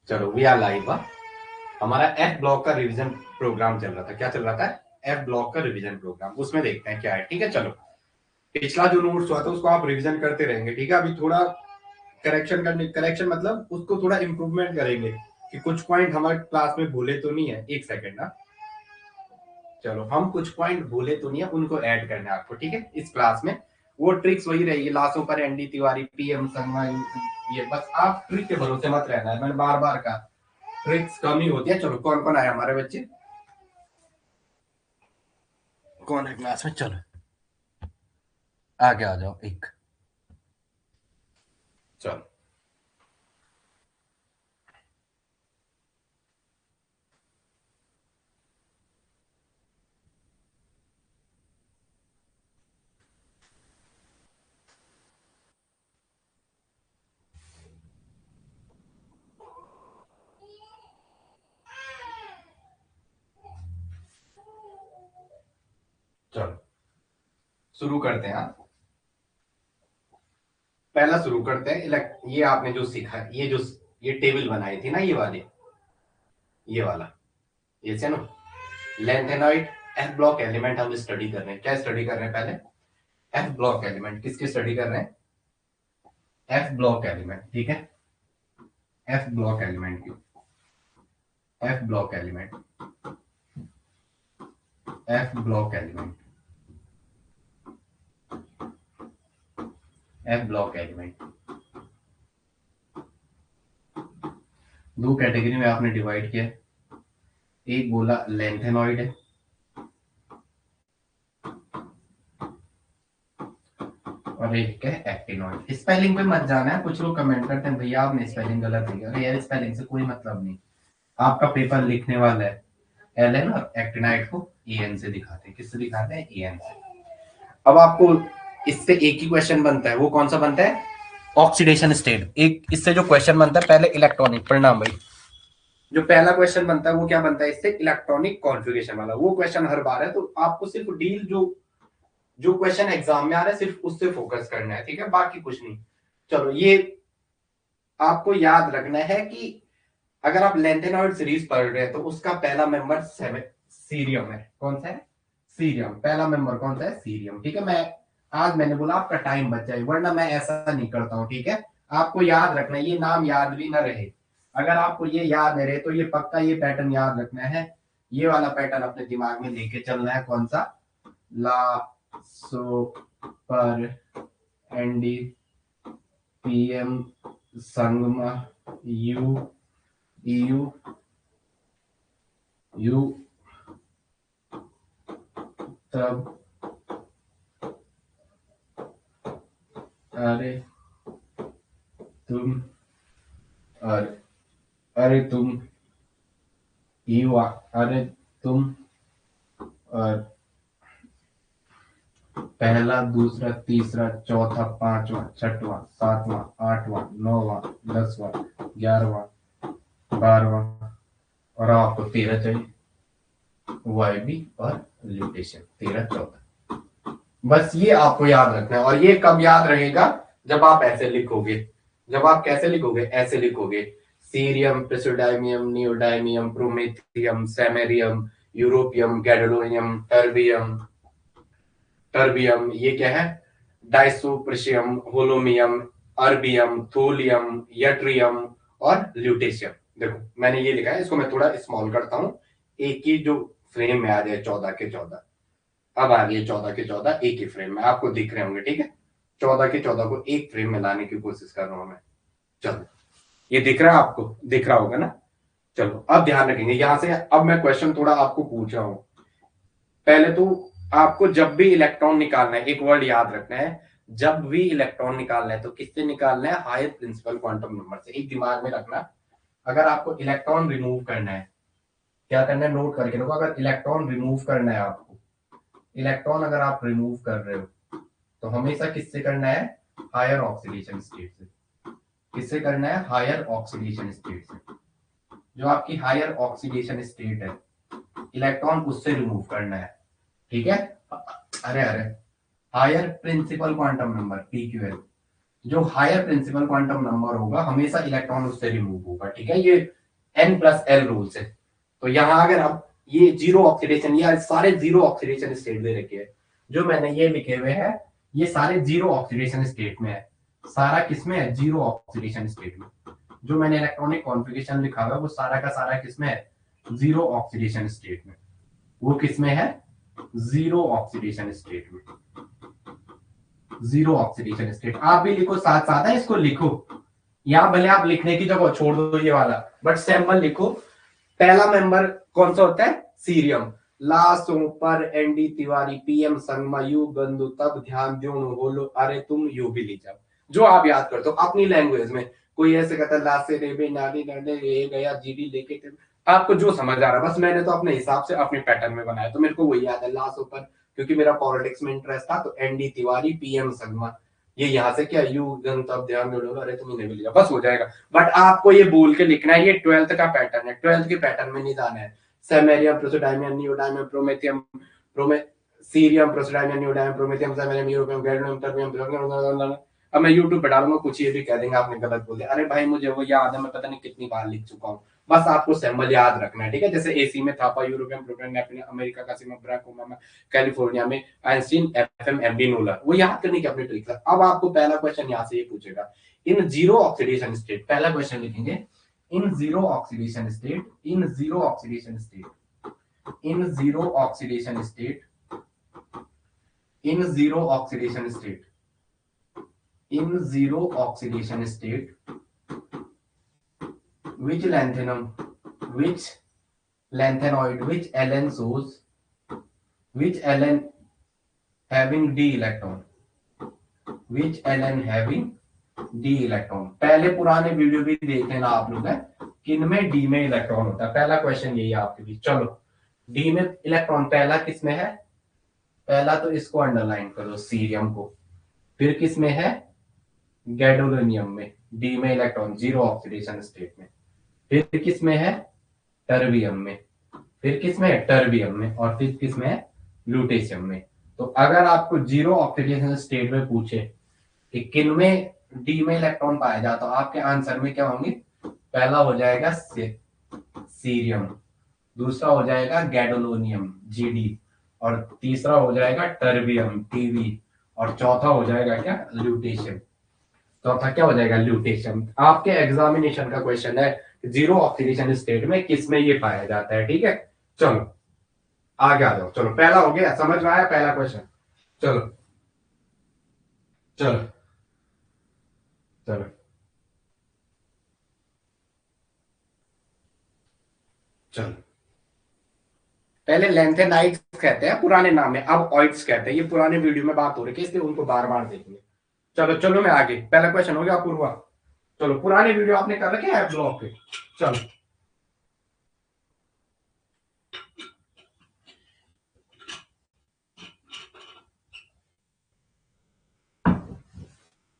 चलो we are live. हमारा F block का रिवीजन प्रोग्राम चल रहा था। क्या चल रहा था? एफ ब्लॉक का रिवीजन प्रोग्राम। उसमें देखते हैं क्या है। ठीक है, चलो पिछला जो नोट्स हुआ था उसको आप रिवीजन करते रहेंगे। ठीक है, अभी थोड़ा करेक्शन मतलब उसको थोड़ा इम्प्रूवमेंट करेंगे कि कुछ पॉइंट हमारे क्लास में भूले तो नहीं है। एक सेकेंड ना, चलो हम कुछ पॉइंट भूले तो नहीं है, उनको ऐड करना है आपको। ठीक है, इस क्लास में वो ट्रिक्स वही रहेगी। लाशों पर एनडी तिवारी, पीएम शर्मा, ये बस आप ट्रिक के भरोसे मत रहना है। मैंने बार बार कहा ट्रिक्स कम ही होती है। चलो कौन कौन आया हमारे बच्चे, कौन है क्लास में? चलो आगे आ जाओ एक। चलो चलो शुरू करते हैं। पहला शुरू करते हैं। ये आपने जो सीखा, ये टेबल बनाई थी ना, ये वाली, ये वाला, ये से ना लेंथेनॉइड एफ ब्लॉक एलिमेंट हम स्टडी कर रहे हैं। क्या स्टडी कर रहे हैं? पहले एफ ब्लॉक एलिमेंट किसके स्टडी कर रहे हैं? F block element. ठीक है, एफ ब्लॉक एलिमेंट की, F block element, F block element, F block element. दो कैटेगरी में आपने डिवाइड किया। एक बोला लेंथेनॉइड है और एक है एक्टिनॉइड। स्पेलिंग पे मत जाना है। कुछ लोग कमेंट करते हैं भैया आपने स्पेलिंग गलत लिखा। अरे यार स्पेलिंग से कोई मतलब नहीं। आपका पेपर लिखने वाला है एल एन और एक्टिनाइड को ए एन से दिखाते हैं। किससे दिखाते हैं? ए एन से। अब आपको इससे एक ही क्वेश्चन बनता है। वो कौन सा बनता है? Oxidation state. एक इससे जो क्वेश्चन बनता है पहले इलेक्ट्रॉनिक, प्रणाम भाई, जो पहला क्वेश्चन बनता है वो क्या बनता है? इससे इलेक्ट्रॉनिक कॉन्फ़िगरेशन वाला। वो क्वेश्चन हर बार है, तो आपको सिर्फ डील जो जो क्वेश्चन एग्जाम में आ रहा है सिर्फ उससे फोकस करना है। ठीक है, बाकी कुछ नहीं। चलो ये आपको याद रखना है कि अगर आप लेंथेनॉइड सीरीज पढ़ रहे हैं तो उसका पहला मेंबर सीरियम है। कौन सा है? सीरियम। पहला मेंबर कौन सा है? सीरियम। ठीक है, मैंने बोला आपका टाइम बच जाए, वरना मैं ऐसा नहीं करता हूं। ठीक है, आपको याद रखना है, ये नाम याद भी ना रहे। अगर आपको ये याद नहीं रहे तो ये पक्का ये पैटर्न याद रखना है। ये वाला पैटर्न अपने दिमाग में लेके चलना है। कौन सा? ला सो पर एनडी पीएम संगमा यू यू यू तब अरे तुम अरे अरे तुम यू अरे तुम और पहला, दूसरा, तीसरा, चौथा, पांचवा, छठवां, सातवां, आठवां, नौवां, 10वां, 11वां, 12वां और आपको 13 चाहिए। वाईबी और ल्यूटेशन 13 14। बस ये आपको याद रखना है। और ये कब याद रहेगा? जब आप ऐसे लिखोगे। जब आप कैसे लिखोगे? ऐसे लिखोगे। Cerium, praseodymium, neodymium, promethium, samarium, europium, gadolinium, terbium, terbium ये क्या है? Dysprosium, holmium, erbium, thulium, yttrium और ल्यूटेशियम। देखो मैंने ये लिखा है, इसको मैं थोड़ा स्मॉल करता हूं। एक ही जो फ्रेम में आ जाए 14 के 14। अब आ गए 14 के 14 एक ही फ्रेम में आपको दिख रहे होंगे। ठीक है, 14 के 14 को एक फ्रेम में लाने की कोशिश कर रहा हूं मैं। चलो ये दिख रहा है आपको? दिख रहा होगा ना? चलो अब ध्यान रखेंगे यहां से। अब मैं क्वेश्चन थोड़ा आपको पूछ रहा हूं। पहले तो आपको जब भी इलेक्ट्रॉन निकालना है, एक वर्ड याद रखना है। जब भी इलेक्ट्रॉन निकालना है तो किससे निकालना है? हायर प्रिंसिपल क्वांटम नंबर से। एक दिमाग में रखना, अगर आपको इलेक्ट्रॉन रिमूव करना है, क्या करना है? नोट करके रखो। अगर इलेक्ट्रॉन रिमूव करना है आपको, इलेक्ट्रॉन अगर आप रिमूव कर रहे हो तो हमेशा किससे करना है? हायर ऑक्सीडेशन स्टेट से। किससे करना है? हायर ऑक्सीडेशन स्टेट से। जो आपकी हायर ऑक्सीडेशन स्टेट है, इलेक्ट्रॉन उससे रिमूव करना है। ठीक है, अरे अरे हायर प्रिंसिपल क्वांटम नंबर पीक्यूएल। जो हायर प्रिंसिपल क्वांटम नंबर होगा हमेशा इलेक्ट्रॉन उससे रिमूव होगा, ठीक है, ये n+l रूल से। तो यहाँ अगर आप ये जीरो ऑक्सीडेशन, ये सारे जीरो ऑक्सीडेशन स्टेट दे रखे हैं, जो मैंने ये लिखे हुए हैं ये सारे जीरो ऑक्सीडेशन स्टेट में है, सारा किसमें है, जीरो ऑक्सीडेशन स्टेट में। जो मैंने इलेक्ट्रॉनिक कॉन्फ़िगरेशन लिखा हुआ है वो सारा का सारा किसमें है, जीरो ऑक्सीडेशन स्टेट में। वो किसमें है, जीरो ऑक्सीडेशन स्टेट में, जीरो ऑक्सीडेशन स्टेट। आप भी लिखो साथ साथ है, इसको लिखो, यहां भले आप लिखने की जगह छोड़ दो ये वाला, बट सैंपल लिखो। पहला मेंबर कौन सा होता है, सीरियम। लाशों पर एनडी तिवारी, पीएम संगमा, यू गंदू, तब ध्यान द्यो होलो, अरे तुम यू भी ली जाओ, जो आप याद करते हो अपनी लैंग्वेज में। कोई ऐसे कहता है लाशे रेबे नानी नाने ये गया जीडी लेके, आपको जो समझ आ रहा है, बस मैंने तो अपने हिसाब से अपने पैटर्न में बनाया, तो मेरे को वही याद है लाशों पर, क्योंकि मेरा पॉलिटिक्स में इंटरेस्ट था, तो एनडी तिवारी, पीएम संगमा, ये यहाँ से क्या यू गन तब ध्यान दो, अरे तुम इन्हें मिल जाओ, बस हो जाएगा। बट आपको ये बोल के लिखना है, ये 12th का पैटर्न है, 12th के पैटर्न में नहीं जाना है। Samarium, praseodymium, neodymium, promethium, cerium, praseodymium, neodymium, promethium, samarium, europium, gadolinium, terbium. अब मैं यूट्यूब पे डालूंगा, कुछ ये भी कह देंगे आपने गलत बोल दिया, अरे भाई मुझे वो याद है, मैं पता नहीं कितनी बार लिख चुका हूँ, बस आपको सिंबल याद रखना है, ठीक है। जैसे एसी में थापा, यूरोपियम, प्रोटॉन, नेपथ्यून, अमेरिका का सीमा, ब्राक ओबामा, कैलिफोर्निया में आइंस्टीन, एफएम, एमडी नोलर, वो याद करने की अपनी ट्रिक है। अब आपको पहला क्वेश्चन यहाँ से ये पूछेगा, इन जीरो ऑक्सीडेशन स्टेट, पहला क्वेश्चन लिखेंगे, in zero oxidation state, in zero oxidation state, in zero oxidation state, in zero oxidation state, in zero oxidation state, which lanthanum, which lanthanoid, which Ln shows, which Ln having d electron, which Ln having d electron। पहले पुराने video भी देख लेना आप लोग, है किनमें D में electron होता है, पहला क्वेश्चन यही है आपके लिए। चलो डी में इलेक्ट्रॉन पहला किसमें है, पहला तो इसको अंडरलाइन करो, सीरियम को, फिर किसमें है, गैडोलिनियम में, डी में इलेक्ट्रॉन जीरो ऑक्सीडेशन स्टेट में, फिर किसमें है, टर्बियम में, फिर किसमें है, टर्बियम में, और फिर किसमें है, लूटेशियम में। तो अगर आपको जीरो ऑक्सीडेशन स्टेट में पूछे कि किन में डी में इलेक्ट्रॉन पाया जाता, तो आपके आंसर में क्या होंगे, पहला हो जाएगा सीरियम, दूसरा हो जाएगा गैडोलोनियम जीडी, और तीसरा हो जाएगा टर्बियम टीवी, और चौथा हो जाएगा क्या, ल्यूटेशियम। चौथा क्या हो जाएगा, ल्यूटेशियम। आपके एग्जामिनेशन का क्वेश्चन है जीरो ऑक्सीडेशन स्टेट में किसमें ये पाया जाता है, ठीक है। चलो आगे आ जाओ, चलो पहला हो गया, समझ में आया पहला क्वेश्चन। चलो चलो चलो चलो, पहले लेंथेनाइट्स कहते हैं पुराने नाम में, अब ऑइड्स कहते हैं, ये पुराने वीडियो में बात हो रही है इसलिए उनको बार बार देखेंगे। चलो चलो मैं आगे, पहला क्वेश्चन हो गया पूर्वा। चलो पुराने वीडियो आपने कर रखे हैं ब्लॉग पे, चलो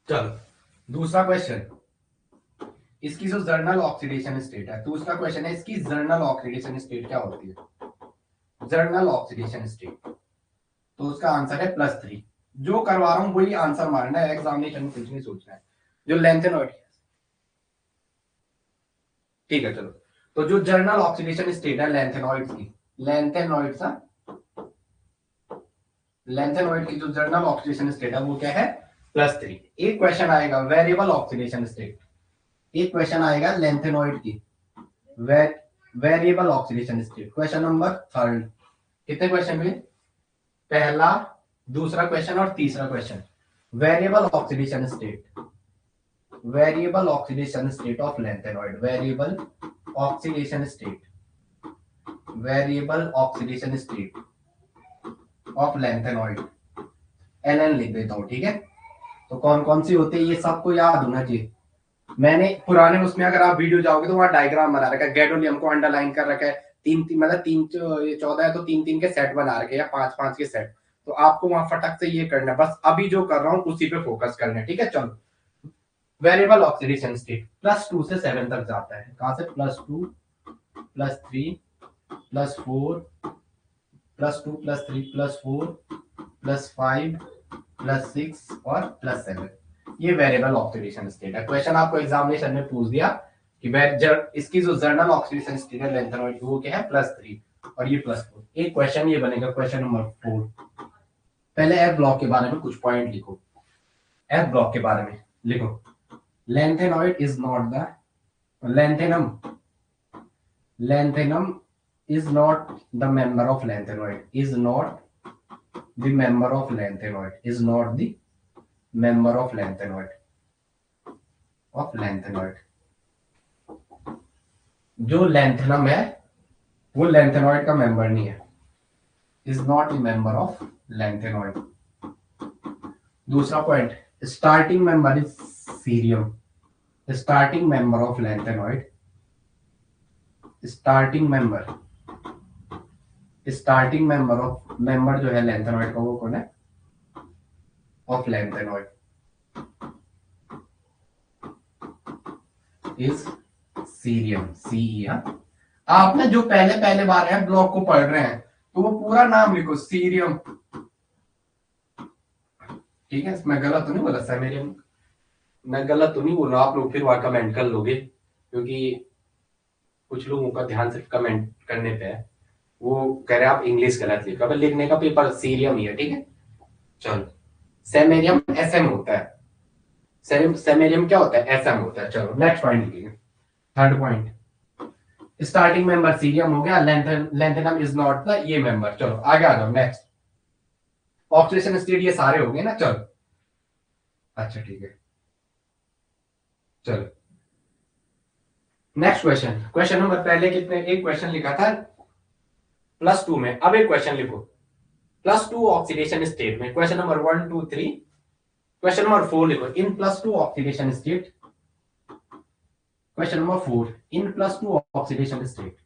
चलो दूसरा क्वेश्चन, इसकी जो जर्नल ऑक्सीडेशन स्टेट है, दूसरा क्वेश्चन है इसकी जर्नल ऑक्सीडेशन स्टेट क्या होती है, जर्नल ऑक्सीडेशन स्टेट, तो उसका आंसर है +3। जो करवा रहा हूं वही आंसर मारना है, एग्जामिनेशन में कुछ नहीं सोचना है। जो लेंथेनॉइड, ठीक है चलो, तो जो जर्नल ऑक्सीडेशन स्टेट है लेंथेनॉइड की, लेंथेनॉइड लेंथेनॉइड की जो जर्नल ऑक्सीडेशन स्टेट है वो क्या है, +3। एक क्वेश्चन आएगा वेरिएबल ऑक्सीडेशन स्टेट, एक क्वेश्चन आएगा लेंथेनॉइड की variable oxidation state, question number 3। कितने क्वेश्चन हुए, पहला, दूसरा क्वेश्चन और तीसरा question. Variable oxidation state, variable oxidation state of lanthanoid, variable oxidation state, variable oxidation state of lanthanoid, Ln लिख देता हूं, ठीक है। तो कौन कौन सी होती है ये सबको याद होना चाहिए। मैंने पुराने उसमें अगर आप वीडियो जाओगे तो वहां डायग्राम बना रखा है, गैडोलियम को अंडरलाइन कर रखा है, तीन तीन मतलब 14 है तो 3-3 के सेट बना रखे हैं, या 5-5 के सेट। तो आपको वहां फटक से ये करना है, बस अभी जो कर रहा हूँ उसी पे फोकस करना है, ठीक है। चलो वेरिएबल ऑक्सीडेशन स्टेट +2 से 7 तक जाता है, कहां से, +2 +3 +4 +2 +3 +4 +5 +6 और +7। ये वेरिएबल ऑक्सीडेशन स्टेट है। क्वेश्चन आपको एग्जामिनेशन में पूछ दिया कि इसकी जो जर्नल ऑक्सीडेशन स्टेट है लैंथेनॉइड वो क्या है +3 और ये +4। एक क्वेश्चन ये बनेगा क्वेश्चन नंबर 4। पहले एफ ब्लॉक के बारे में कुछ पॉइंट लिखो। एफ ब्लॉक के बारे में लिखो, lanthanide is not the lanthanum is not the member of lanthanoid, is not the member of lanthanoid, is not the member of lanthanoid जो लैंथेनम है वो लैंथेनॉइड का मेंबर नहीं है, is not a member of lanthanoid. दूसरा point, starting member is cerium, starting member of lanthanoid, starting member of member जो है lanthanoid का वो कौन है, of lanthanoid is cerium, CER। आपने जो पहले बार है ब्लॉक को पढ़ रहे हैं तो वो पूरा नाम लिखो, सीरियम, ठीक है। मैं गलत तो नहीं बोला सेमेरियम, मैं गलत तो नहीं बोल रहा, आप लोग फिर वहां कमेंट कर लोगे क्योंकि कुछ लोगों का ध्यान सिर्फ कमेंट करने पे है, वो कह रहे आप इंग्लिश गलत लिखा, लिखने का पेपर सीरियम ही है, ठीक है। चलो, सेमेरियम SM होता है, सेमेरियम क्या होता है, SM होता है। चलो नेक्स्ट पॉइंट लिखिए, third point, starting member cerium हो गया, लैंथेनम इज नॉट द ये मेंबर। चलो आगे आ जाओ, नेक्स्ट ऑक्सीडेशन स्टेट ये सारे हो गए ना। चलो अच्छा ठीक है, चलो नेक्स्ट क्वेश्चन। क्वेश्चन नंबर पहले कितने, एक क्वेश्चन लिखा था +2 में, अब एक क्वेश्चन लिखो +2 ऑक्सीडेशन स्टेट में। क्वेश्चन नंबर 1 2 3, क्वेश्चन नंबर 4 लिखो, इन +2 oxidation state. Question number 4, in +2 oxidation state,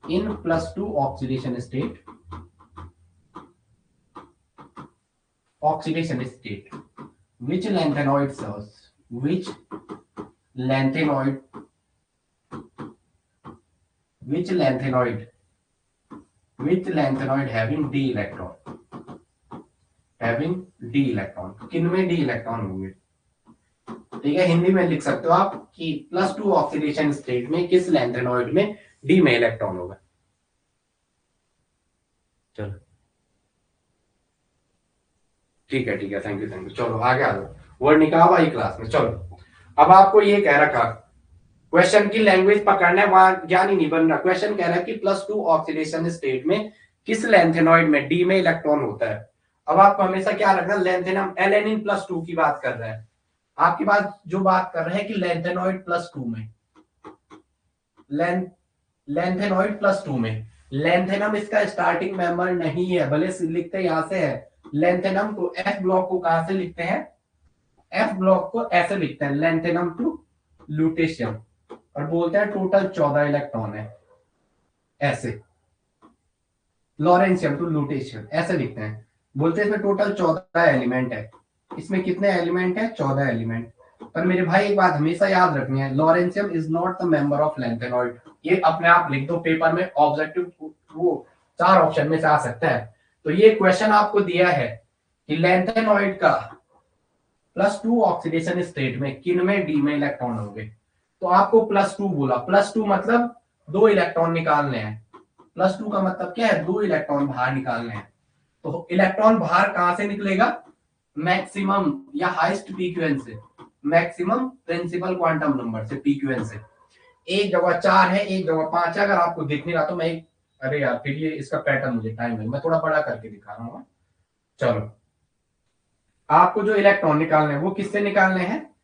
in +2 oxidation state, oxidation state which lanthanoid serves, which lanthanoid having d electron, किनमें d electron होंगे, ठीक है। हिंदी में लिख सकते हो आप कि +2 ऑक्सीडेशन स्टेट में किस लैंथेनॉइड में d में इलेक्ट्रॉन होगा। चलो ठीक है, थैंक यू। चलो आगे आ जाओ, वर्ड निकाल भाई क्लास में। चलो अब आपको ये कह रखा, क्वेश्चन की लैंग्वेज पकड़ना है, वहां ज्ञान ही नहीं बन रहा। क्वेश्चन कह रहा है कि +2 ऑक्सीडेशन स्टेट में किस लैंथेनॉइड में d में इलेक्ट्रॉन होता है। अब आपको हमेशा क्या रखना, लैंथेनम एलेनिन +2 की बात कर रहा है, आपके पास जो बात कर रहे हैं कि लैंथेनॉइड +2 में, लैंथेनॉइड +2 में लैंथेनम इसका स्टार्टिंग मेंबर नहीं है, भले लिखते यहां से है लैंथेनम को, F ब्लॉक को कहां से लिखते हैं, F ब्लॉक को ऐसे लिखते हैं लैंथेनम टू लुटेशियम, और बोलते हैं टोटल 14 इलेक्ट्रॉन है, ऐसे लॉरेंशियम टू लुटेशियम ऐसे लिखते हैं, बोलते हैं इसमें टोटल 14 एलिमेंट है। इसमें कितने एलिमेंट है, 14 एलिमेंट। पर मेरे भाई एक बात हमेशा याद रखनी है, lawrencium is not the member of lanthanoid. ये अपने आप लिख दो पेपर में, ऑब्जेक्टिव वो 4 ऑप्शन में से आ सकता है। तो ये क्वेश्चन आपको दिया है कि लैंथेनॉइड का +2 ऑक्सीडेशन स्टेट में किन में d में इलेक्ट्रॉन होंगे, तो आपको +2 बोला, +2 मतलब 2 इलेक्ट्रॉन निकालने हैं, +2 का मतलब क्या है, 2 इलेक्ट्रॉन बाहर निकालने हैं। तो इलेक्ट्रॉन बाहर कहां से निकलेगा, मैक्सिमम या हाईएस्ट पीक्यूएन से, मैक्सिमम प्रिंसिपल क्वांटम नंबर से, पीक्यूएन से। एक जगह 4 है, एक जगह 5 है, अगर आपको दिख नहीं रहा तो मैं एक, अरे यार फिर ये इसका पैटर्न मुझे टाइम है, मैं थोड़ा बड़ा करके दिखा रहा हूँ। चलो आपको जो इलेक्ट्रॉन निकालने हैं वो किससे निकालने हैं,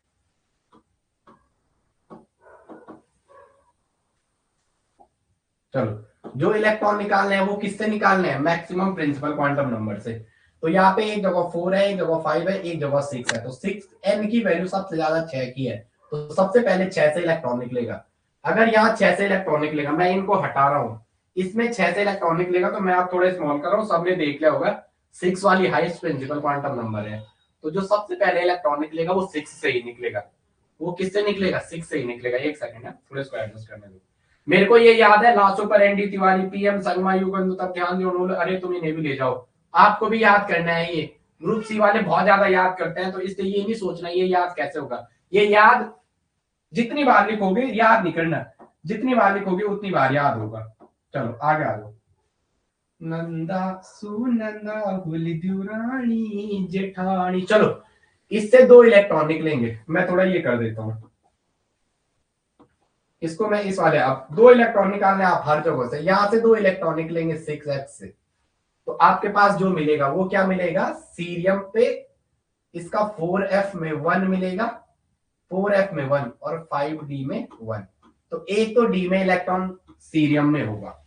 चलो जो इलेक्ट्रॉन निकालने हैं वो किससे निकालने हैं, मैक्सिमम प्रिंसिपल क्वांटम नंबर से। तो यहाँ पे एक जगह 4 है, एक जगह 5 है, एक जगह 6 है, तो 6 n की वैल्यू सबसे ज्यादा 6 की है, तो सबसे पहले 6 से इलेक्ट्रॉन निकलेगा। अगर यहाँ 6 से इलेक्ट्रॉन निकलेगा, मैं इनको हटा रहा हूँ, इसमें 6 से इलेक्ट्रॉन निकलेगा, तो मैं आप थोड़े स्मॉल कर रहा हूँ, सबने देख लिया होगा 6 वाली हाईएस्ट प्रिंसिपल क्वांटम नंबर है, तो जो सबसे पहले इलेक्ट्रॉन निकलेगा वो 6 से ही निकलेगा। वो किससे निकलेगा, 6 से ही निकलेगा। एक सेकंड है, थोड़ा इसको एडजस्ट करने दो। मेरे को ये याद है लाशों पर एनडी तिवारी, PM संगमा युगंधर, तब ध्यान दो, अरे तुम इन्हें भी ले जाओ, आपको भी याद करना है ये। ग्रुप सी वाले बहुत ज्यादा याद करते हैं, तो इसलिए ये नहीं सोचना ये याद कैसे होगा। ये याद जितनी बार लिखोगे याद नहीं करना, जितनी बार लिखोगे उतनी बार याद होगा। चलो आगे आ जाओ। नंदा सुनंदा बोली दुरानी जेठानी। चलो इससे 2 इलेक्ट्रॉन निकलेंगे, मैं थोड़ा ये कर देता हूं इसको, मैं इस वाले, अब 2 इलेक्ट्रॉन निकालने आप हर जगह से, यहां से 2 इलेक्ट्रॉन निकलेंगे 6s से, तो आपके पास जो मिलेगा वो क्या मिलेगा, सीरियम पे इसका 4f में 1 मिलेगा, 4f में 1 और 5d में 1, तो एक तो d में इलेक्ट्रॉन सीरियम में होगा।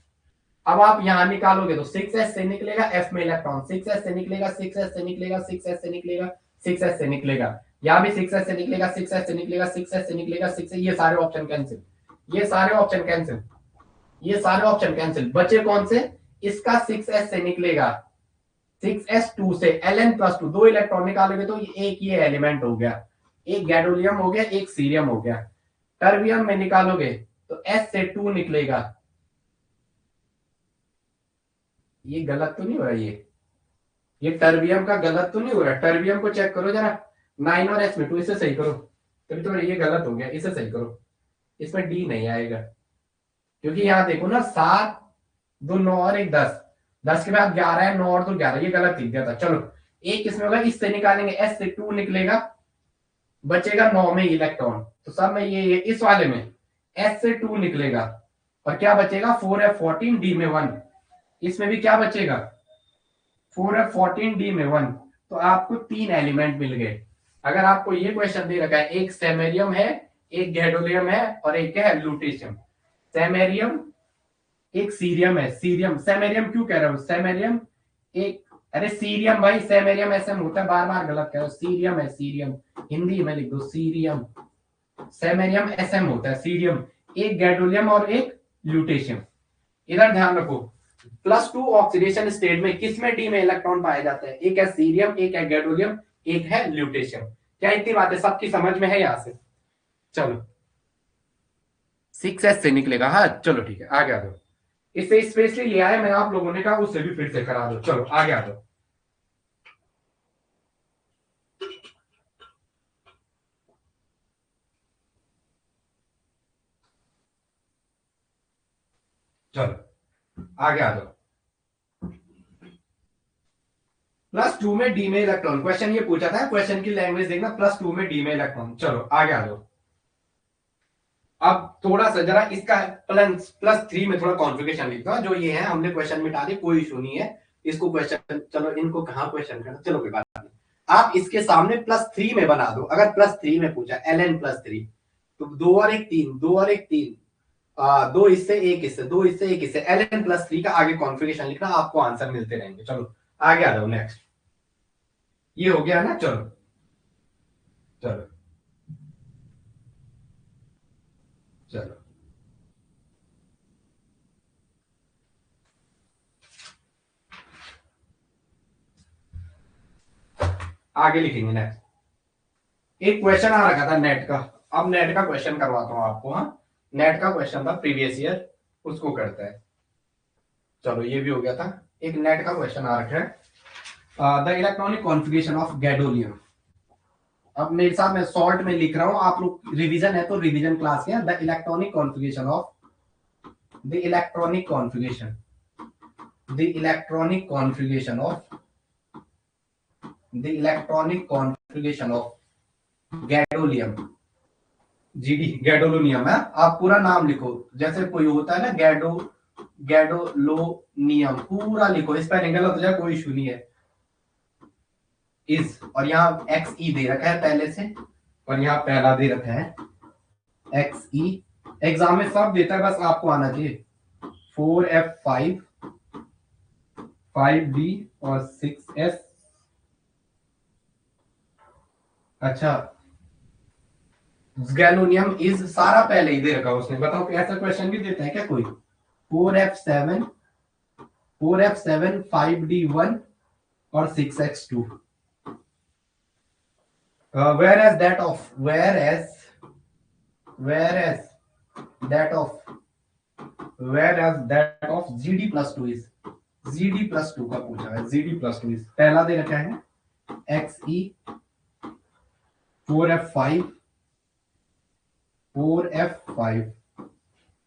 अब आप यहां निकालोगे तो 6s से निकलेगा, f में इलेक्ट्रॉन 6s से निकलेगा, 6s से निकलेगा, 6s से निकलेगा, 6s से निकलेगा, यहां भी 6s से निकलेगा, 6s से निकलेगा, 6s से निकलेगा, 6 ये सारे ऑप्शन कैंसिल, ये सारे ऑप्शन कैंसिल, ये सारे ऑप्शन कैंसिल, बचे कौन से, इसका 6s से निकलेगा, 6s2 से Ln+2, 2 इलेक्ट्रॉन निकालोगे तो एक ये एलिमेंट हो गया, एक गैडोलियम हो गया, एक सीरियम हो गया। टर्बियम में निकालोगे तो s से 2 निकलेगा, ये गलत तो नहीं हो रहा, ये टर्बियम का गलत तो नहीं हो रहा, टर्बियम को चेक करो जरा, 9 और s में 2, इसे सही करो, तभी तो ये गलत हो गया, इसे सही करो, इसमें डी नहीं आएगा, क्योंकि यहां देखो ना 7 2 9 और 1 10, 10 के बाद 11 है, 9 और 2 11, ये गलत लिख दिया था। चलो एक इसमें होगा, इससे निकालेंगे, s से 2 निकलेगा, बचेगा 9 में इलेक्ट्रॉन, तो सब में ये इस वाले में s से 2 निकलेगा और क्या बचेगा 4f14 d में 1, इसमें भी क्या बचेगा 4f14 d में 1, तो आपको 3 एलिमेंट मिल गए। अगर आपको ये क्वेश्चन दे रखा है, एक सेमेरियम है, एक गैडोलियम है और एक है लूटेशियम, सेमेरियम एक सीरियम है, सीरियम सेमेरियम क्यों कह रहा हूं, सेमेरियम एक, अरे सीरियम भाई, सेमेरियम एसएम होता है, बार बार गलत कह रहा हूं, सीरियम है सीरियम, हिंदी में लिख दो सीरियम, सेमेरियम एसएम होता है, सीरियम एक गैडोलियम और एक ल्यूटेशियम। इधर ध्यान रखो, +2 ऑक्सीडेशन स्टेट में किस में डी में इलेक्ट्रॉन पाए जाते हैं, एक है सीरियम, एक है गैडोलियम, एक है ल्यूटेशियम। क्या इतनी बातें सबकी समझ में है यहां से। चलो 6s से निकलेगा, हाँ चलो ठीक है आगे आ जाओ, इसे स्पेशली लिया है मैं, आप लोगों ने कहा उससे भी फिर से करा दो, चलो आगे आ जाओ। चलो आगे आ जाओ। +2 में डी में इलेक्ट्रॉन, क्वेश्चन ये पूछा था, क्वेश्चन की लैंग्वेज देखना, +2 में डी में इलेक्ट्रॉन। चलो आगे आ जाओ। अब थोड़ा सा जरा इसका +3 में थोड़ा कॉन्फ़िगरेशन लिखता हूं, जो ये है हमने क्वेश्चन मिटा दिए, कोई इशू नहीं है इसको, क्वेश्चन चलो इनको कहां क्वेश्चन करना, चलो कोई बात नहीं, आप इसके सामने +3 में बना दो। अगर +3 में पूछा Ln+3, तो 2 और 1 3, 2 और 1 3, 2 इससे 1 इससे, 2 इससे 1 इससे, Ln+3 का आगे कॉन्फ़िगरेशन लिखना, आपको आंसर मिलते रहेंगे। चलो आगे आ जाओ, नेक्स्ट ये हो गया ना, चलो चलो चलो आगे लिखेंगे नेक्स्ट। एक क्वेश्चन आ रखा था नेट का, अब नेट का क्वेश्चन करवाता हूं आपको। हाँ नेट का क्वेश्चन था प्रीवियस ईयर, उसको करता है। चलो ये भी हो गया था, एक नेट का क्वेश्चन आ रखा है, the electronic configuration of gadolinium. अब मेरे साथ मैं शॉर्ट में लिख रहा हूं, आप लोग रिवीजन है तो रिवीजन क्लास के, the electronic configuration of, the electronic configuration, the electronic configuration of, the electronic configuration of gadolinium, GD gadolinium है, आप पूरा नाम लिखो, जैसे कोई होता है ना गैडो, गैडोलोनियम पूरा लिखो, स्पेलिंग गलत हो जाए कोई इशू नहीं है, इज, और यहाँ एक्स ई दे रखा है पहले से, और यहाँ पहला दे रखा है एक्स ई, एग्जाम में सब देता है, बस आपको आना चाहिए 4f5 5d और 6s। अच्छा गैलोनियम इज सारा पहले ही दे रखा उसने, बताओ ऐसा क्वेश्चन भी देता है क्या कोई, 4f7 4f7 5d1 और 6x2, whereas that of, whereas that of, whereas that of gd+2 is, gd+2 का पूछा है, gd+2 is पहला दे रखा है XE 4F5 4F5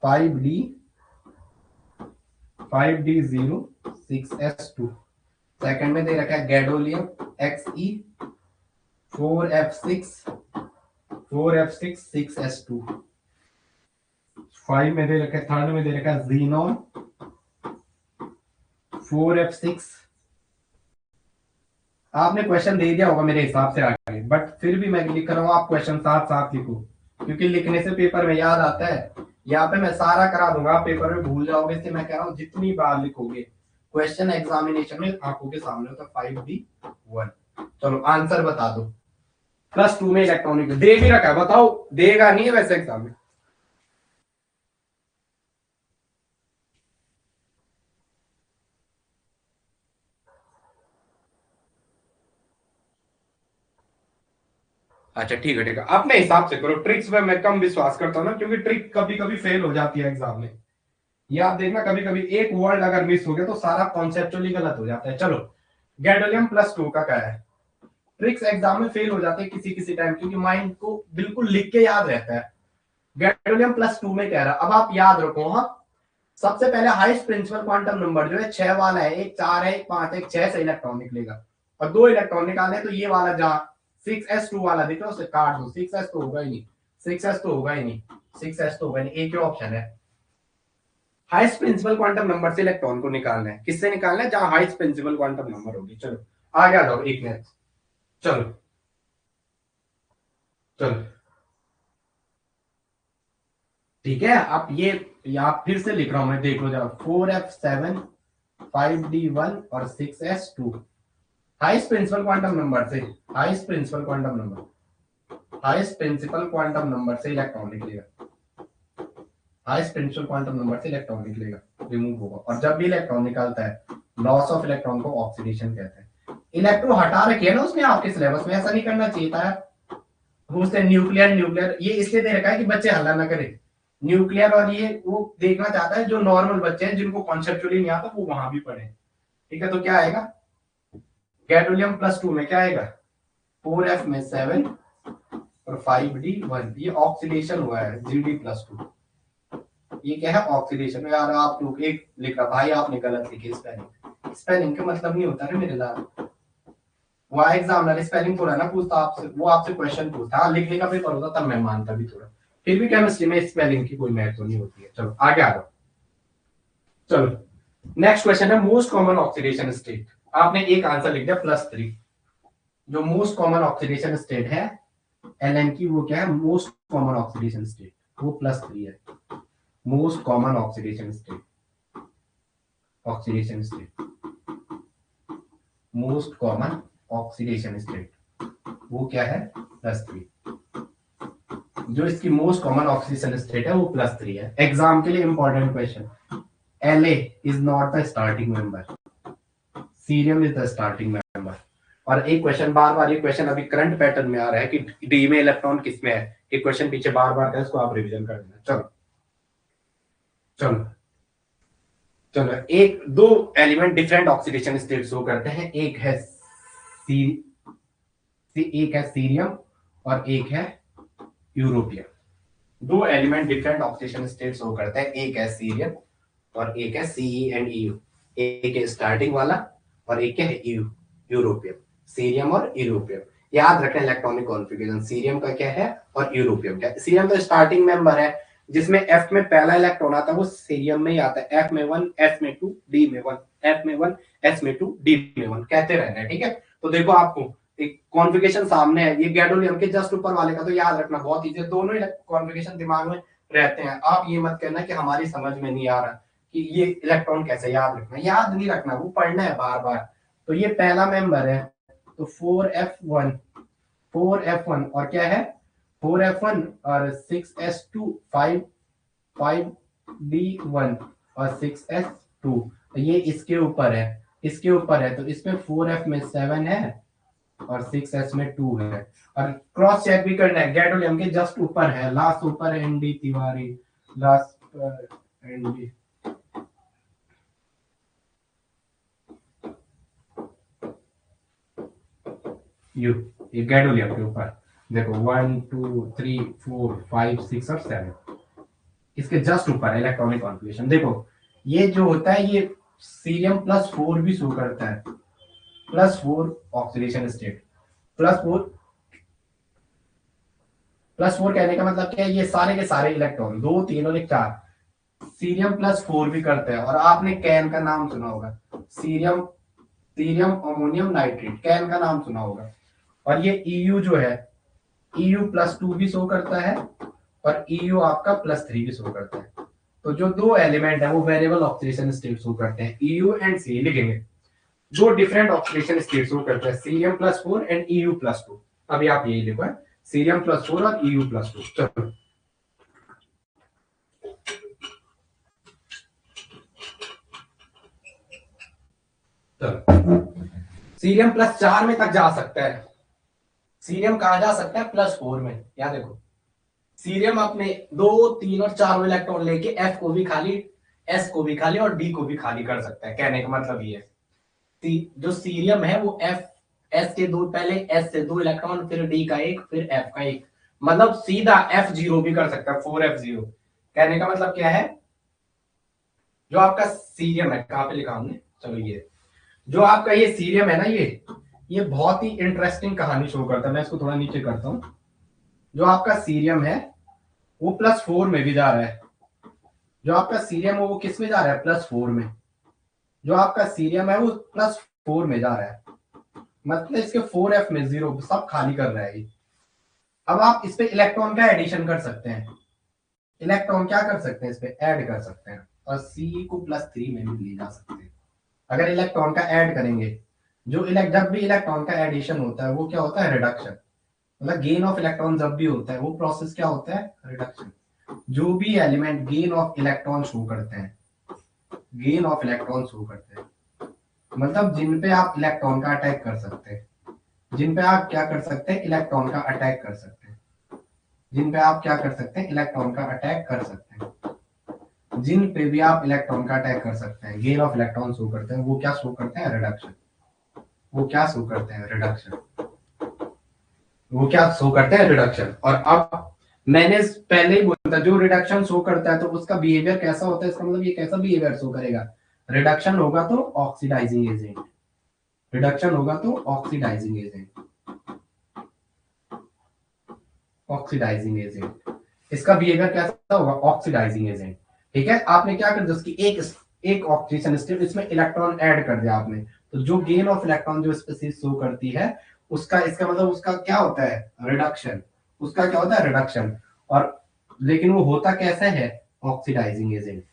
5D 5D0 6S2। Second में दे रखा है गैडोलियम XE 4F6 6S2। 5 में दे रखा है, थर्ड में दे रखा है जीनोन 4F6। आपने क्वेश्चन दे दिया होगा मेरे हिसाब से आगे, बट फिर भी मैं लिख रहा हूं, आप क्वेश्चन साथ साथ लिखो, क्योंकि लिखने से पेपर में याद आता है। यहाँ पे मैं सारा करा दूंगा, आप पेपर में भूल जाओगे, इसलिए मैं कह रहा हूँ जितनी बार लिखोगे क्वेश्चन एग्जामिनेशन में आंखों के सामने होता। 5D1। चलो आंसर बता दो। +2 में इलेक्ट्रॉनिक दे भी रखा है, बताओ देगा नहीं है वैसे एग्जाम में। अच्छा ठीक है, अपने हिसाब से करो। ट्रिक्स में मैं कम विश्वास करता हूँ ना, क्योंकि ट्रिक कभी कभी फेल हो जाती है एग्जाम में। ये आप देखना, कभी कभी एक वर्ड अगर मिस हो गया तो सारा कॉन्सेप्चुअली गलत हो जाता है। चलो गैडोलियम +2 का क्या है। ट्रिक्स एग्जाम में फेल हो जाते हैं किसी किसी टाइम, क्योंकि माइंड को बिल्कुल लिख के याद रहता है। गैडोलियम +2 में कह रहा, अब आप याद रखो। हाँ, सबसे पहले हाईएस्ट प्रिंसिपल क्वांटम नंबर जो है 6 वाला है, एक 4 है, एक 5 है, एक 6 से इलेक्ट्रॉन निकलेगा, और 2 इलेक्ट्रॉन निकालने, तो ये वाला जहां 6s2 वाला दिख रहा है उसे काट दो। 6s तो होगा ही नहीं, 6s तो होगा ही नहीं, 6s तो होगा नहीं, एक ही ऑप्शन है। हाईएस्ट प्रिंसिपल क्वांटम नंबर से इलेक्ट्रॉन को निकालना है। किससे निकालना है? जहां हाईएस्ट प्रिंसिपल क्वांटम नंबर होगी। चलो आगे आ जाओ एक मिनट। चलो चलो ठीक है, आप ये आप फिर से लिख रहा हूं मैं, देख लो जरा। 4F7 5D1 और 6S2 highest principal quantum number से, highest principal quantum number, highest principal quantum number से इलेक्ट्रॉन निकलेगा। हाईएस्ट प्रिंसिपल क्वांटम नंबर से इलेक्ट्रॉन निकलेगा, रिमूव होगा। और जब भी इलेक्ट्रॉन निकलता है, लॉस ऑफ इलेक्ट्रॉन को ऑक्सीडेशन कहते हैं। इलेक्ट्रो हटा रखे है ना उसमें आपके सिलेबस में, ऐसा नहीं करना चाहिए था। उससे न्यूक्लियर न्यूक्लियर ये इसलिए दे रखा है कि बच्चे हल्ला ना करें। न्यूक्लियर और ये वो देखना चाहता है, जो नॉर्मल बच्चे हैं जिनको कॉन्सेप्चुअली नहीं आता वो वहां भी पढ़े। ठीक है, तो क्या आएगा गैडोलियम +2 में? क्या आएगा? 4F में 7 और 5D1। ये ऑक्सीडेशन हुआ है GD+2। ये क्या है? ऑक्सीडेशन। यार आप लोग एक लिखा भाई, आपने गलत लिखी स्पेलिंग। स्पेलिंग का मतलब नहीं होता ना मेरे लाल। वो एग्जामिनर स्पेलिंग थोड़ा ना पूछता आपसे, वो आपसे क्वेश्चन पूछता। हाँ, लिखने का पेपर होता तब मैं मानता भी थोड़ा, फिर भी केमिस्ट्री में स्पेलिंग की कोई महत्व नहीं होती है। चलो आगे आ जाओ। चलो नेक्स्ट क्वेश्चन है मोस्ट कॉमन ऑक्सीडेशन स्टेट। आपने एक आंसर लिख दिया +3। जो मोस्ट कॉमन ऑक्सीडेशन स्टेट है एलएन की, वो क्या है? मोस्ट कॉमन ऑक्सीडेशन स्टेट, वो +3 है। Most common oxidation state, oxidation state, most common oxidation state, वो क्या है? +3। जो इसकी मोस्ट कॉमन ऑक्सीडेशन स्टेट है वो +3 है। एग्जाम के लिए important question. La is not the starting member, cerium is the starting member. और एक क्वेश्चन बार बार, ये क्वेश्चन अभी करंट पैटर्न में आ रहा है कि डी में इलेक्ट्रॉन किस में है। एक क्वेश्चन पीछे बार बार है, इसको आप रिवीजन कर देना। चलो चलो चलो, एक दो element different oxidation state show करते हैं। एक है सीरियम और एक है यूरोपियम। दो element different oxidation state show करते हैं, एक है सीरियम और एक है सीई एंड ईयू। एक है स्टार्टिंग वाला और एक है यूरोपियम। सीरियम और यूरोपियम याद रखें। इलेक्ट्रॉनिक कॉन्फ़िगरेशन सीरियम का क्या है और यूरोपियम क्या है। सीरियम तो स्टार्टिंग मेंबर है, जिसमें एफ में पहला इलेक्ट्रॉन आता है वो सीरियम में ही आता है। एफ में 1, एस में 2, डी में 1, एफ में 1, एस में 2, डी में 1 कहते रहना है। ठीक है, तो देखो आपको एक कॉन्फ़िगरेशन सामने है। ये गैडोलियम के जस्ट ऊपर वाले का तो याद रखना बहुत इजी है, दोनों ही कॉन्फ़िगरेशन दिमाग में रहते हैं। आप ये मत कहना कि हमारी समझ में नहीं आ रहा कि ये इलेक्ट्रॉन कैसे। याद रखना, याद नहीं रखना, वो पढ़ना है बार बार। तो ये पहला मेंबर है, तो 4F1, 4F1 और क्या है? 4F1 और 6S2, 5D1 और 6S2। ये इसके ऊपर है, इसके ऊपर है, तो इसमें 4F में 7 है और 6S में 2 है। और क्रॉस चेक भी करना है, गैडोलियम के जस्ट ऊपर है, लास्ट ऊपर है एनडी तिवारी, लास्ट एनडी। यू, ये गैडोलियम के ऊपर देखो 1 2 3 4 5 6 और 7, इसके जस्ट ऊपर इलेक्ट्रॉनिक कॉन्फ़िगरेशन देखो। ये जो होता है ये सीरियम +4 भी शो करता है, +4 ऑक्सीडेशन स्टेट, +4, +4 कहने का मतलब क्या है, ये सारे के सारे इलेक्ट्रॉन 2 3 और 1 4 सीरियम +4 भी करते हैं। और आपने कैन का नाम सुना होगा, cerium cerium ammonium nitrate, CAN का नाम सुना होगा। और ये EU जो है, EU +2 भी शो करता है और EU आपका +3 भी शो करता है। तो जो दो एलिमेंट है वो वेरिएबल ऑक्सीडेशन स्टेट शो करते हैं, EU एंड C लिखेंगे। दो डिफरेंट ऑक्सीडेशन स्टेट शो करते हैं, सीरियम +4 एंड EU +2। अभी आप यही लिखो है, सीरियम +4 और EU +2। चलो सीरियम +4 में तक जा सकता है। सीरियम कहा जा सकता है +4 में, याद देखो सीरियम अपने 2 3 और 4 इलेक्ट्रॉन लेके F को भी खाली, S को भी खाली और D को भी खाली कर सकता है। कहने का मतलब ये है जो सीरियम है वो F S के दो, पहले S से 2 इलेक्ट्रॉन, फिर D का 1, फिर F का 1, मतलब सीधा F0 भी कर सकता है, 4F0। कहने का मतलब क्या है, जो आपका सीरियम है, कहां पे लिखा हमने, चलो ये जो आपका ये सीरियम है ना, ये बहुत ही इंटरेस्टिंग कहानी शो करता है। मैं इसको थोड़ा नीचे करता हूं। जो आपका सीरियम है वो +4 में भी जा रहा है, जो आपका सीरियम है वो किस में जा रहा है, +4 में। जो आपका सीरियम है वो +4 में जा रहा है, मतलब इसके 4F में 0 सब खाली कर रहा है। अब आप इस पे इलेक्ट्रॉन का एडिशन कर सकते हैं, इलेक्ट्रॉन क्या कर सकते हैं, इस पे ऐड कर सकते हैं, और C को +3 में भी ले जा सकते हैं। अगर इलेक्ट्रॉन का ऐड करेंगे, जब भी इलेक्ट्रॉन का एडिशन होता है वो क्या होता है, रिडक्शन। मतलब गेन ऑफ इलेक्ट्रॉन जब भी होता है वो प्रोसेस क्या होता है, रिडक्शन। जो भी element gain of electron show करते हैं, गेन ऑफ इलेक्ट्रॉन शो करते हैं, मतलब जिन पे आप इलेक्ट्रॉन का अटैक कर सकते हैं, जिन पे आप क्या कर सकते हैं, इलेक्ट्रॉन का अटैक कर सकते हैं, जिन पे आप क्या कर सकते हैं, इलेक्ट्रॉन का अटैक कर सकते हैं, जिन पे भी आप इलेक्ट्रॉन का अटैक कर सकते हैं, गेन ऑफ इलेक्ट्रॉन शो करते हैं, वो क्या शो करते हैं, रिडक्शन। वो क्या शो करते हैं, रिडक्शन। वो क्या शो करते हैं, रिडक्शन। और अब मैंने पहले ही बोला था, जो रिडक्शन शो करता है तो उसका बिहेवियर कैसा होता है, इसका मतलब ये कैसा बिहेवियर शो करेगा, रिडक्शन होगा तो ऑक्सीडाइजिंग एजेंट, रिडक्शन होगा तो ऑक्सीडाइजिंग एजेंट, ऑक्सीडाइजिंग एजेंट। इसका बिहेवियर कैसा होगा, ऑक्सीडाइजिंग एजेंट। ठीक है, आपने क्या कर दिया, उसकी एक ऑक्सीजन स्टेट, इसमें इलेक्ट्रॉन ऐड कर दिया आपने, तो जो गेन ऑफ इलेक्ट्रॉन जो स्पीसीज शो करती है उसका, इसका मतलब उसका क्या होता है, रिडक्शन। उसका क्या होता है, रिडक्शन। और लेकिन वो होता कैसे है, ऑक्सीडाइजिंग एजेंट।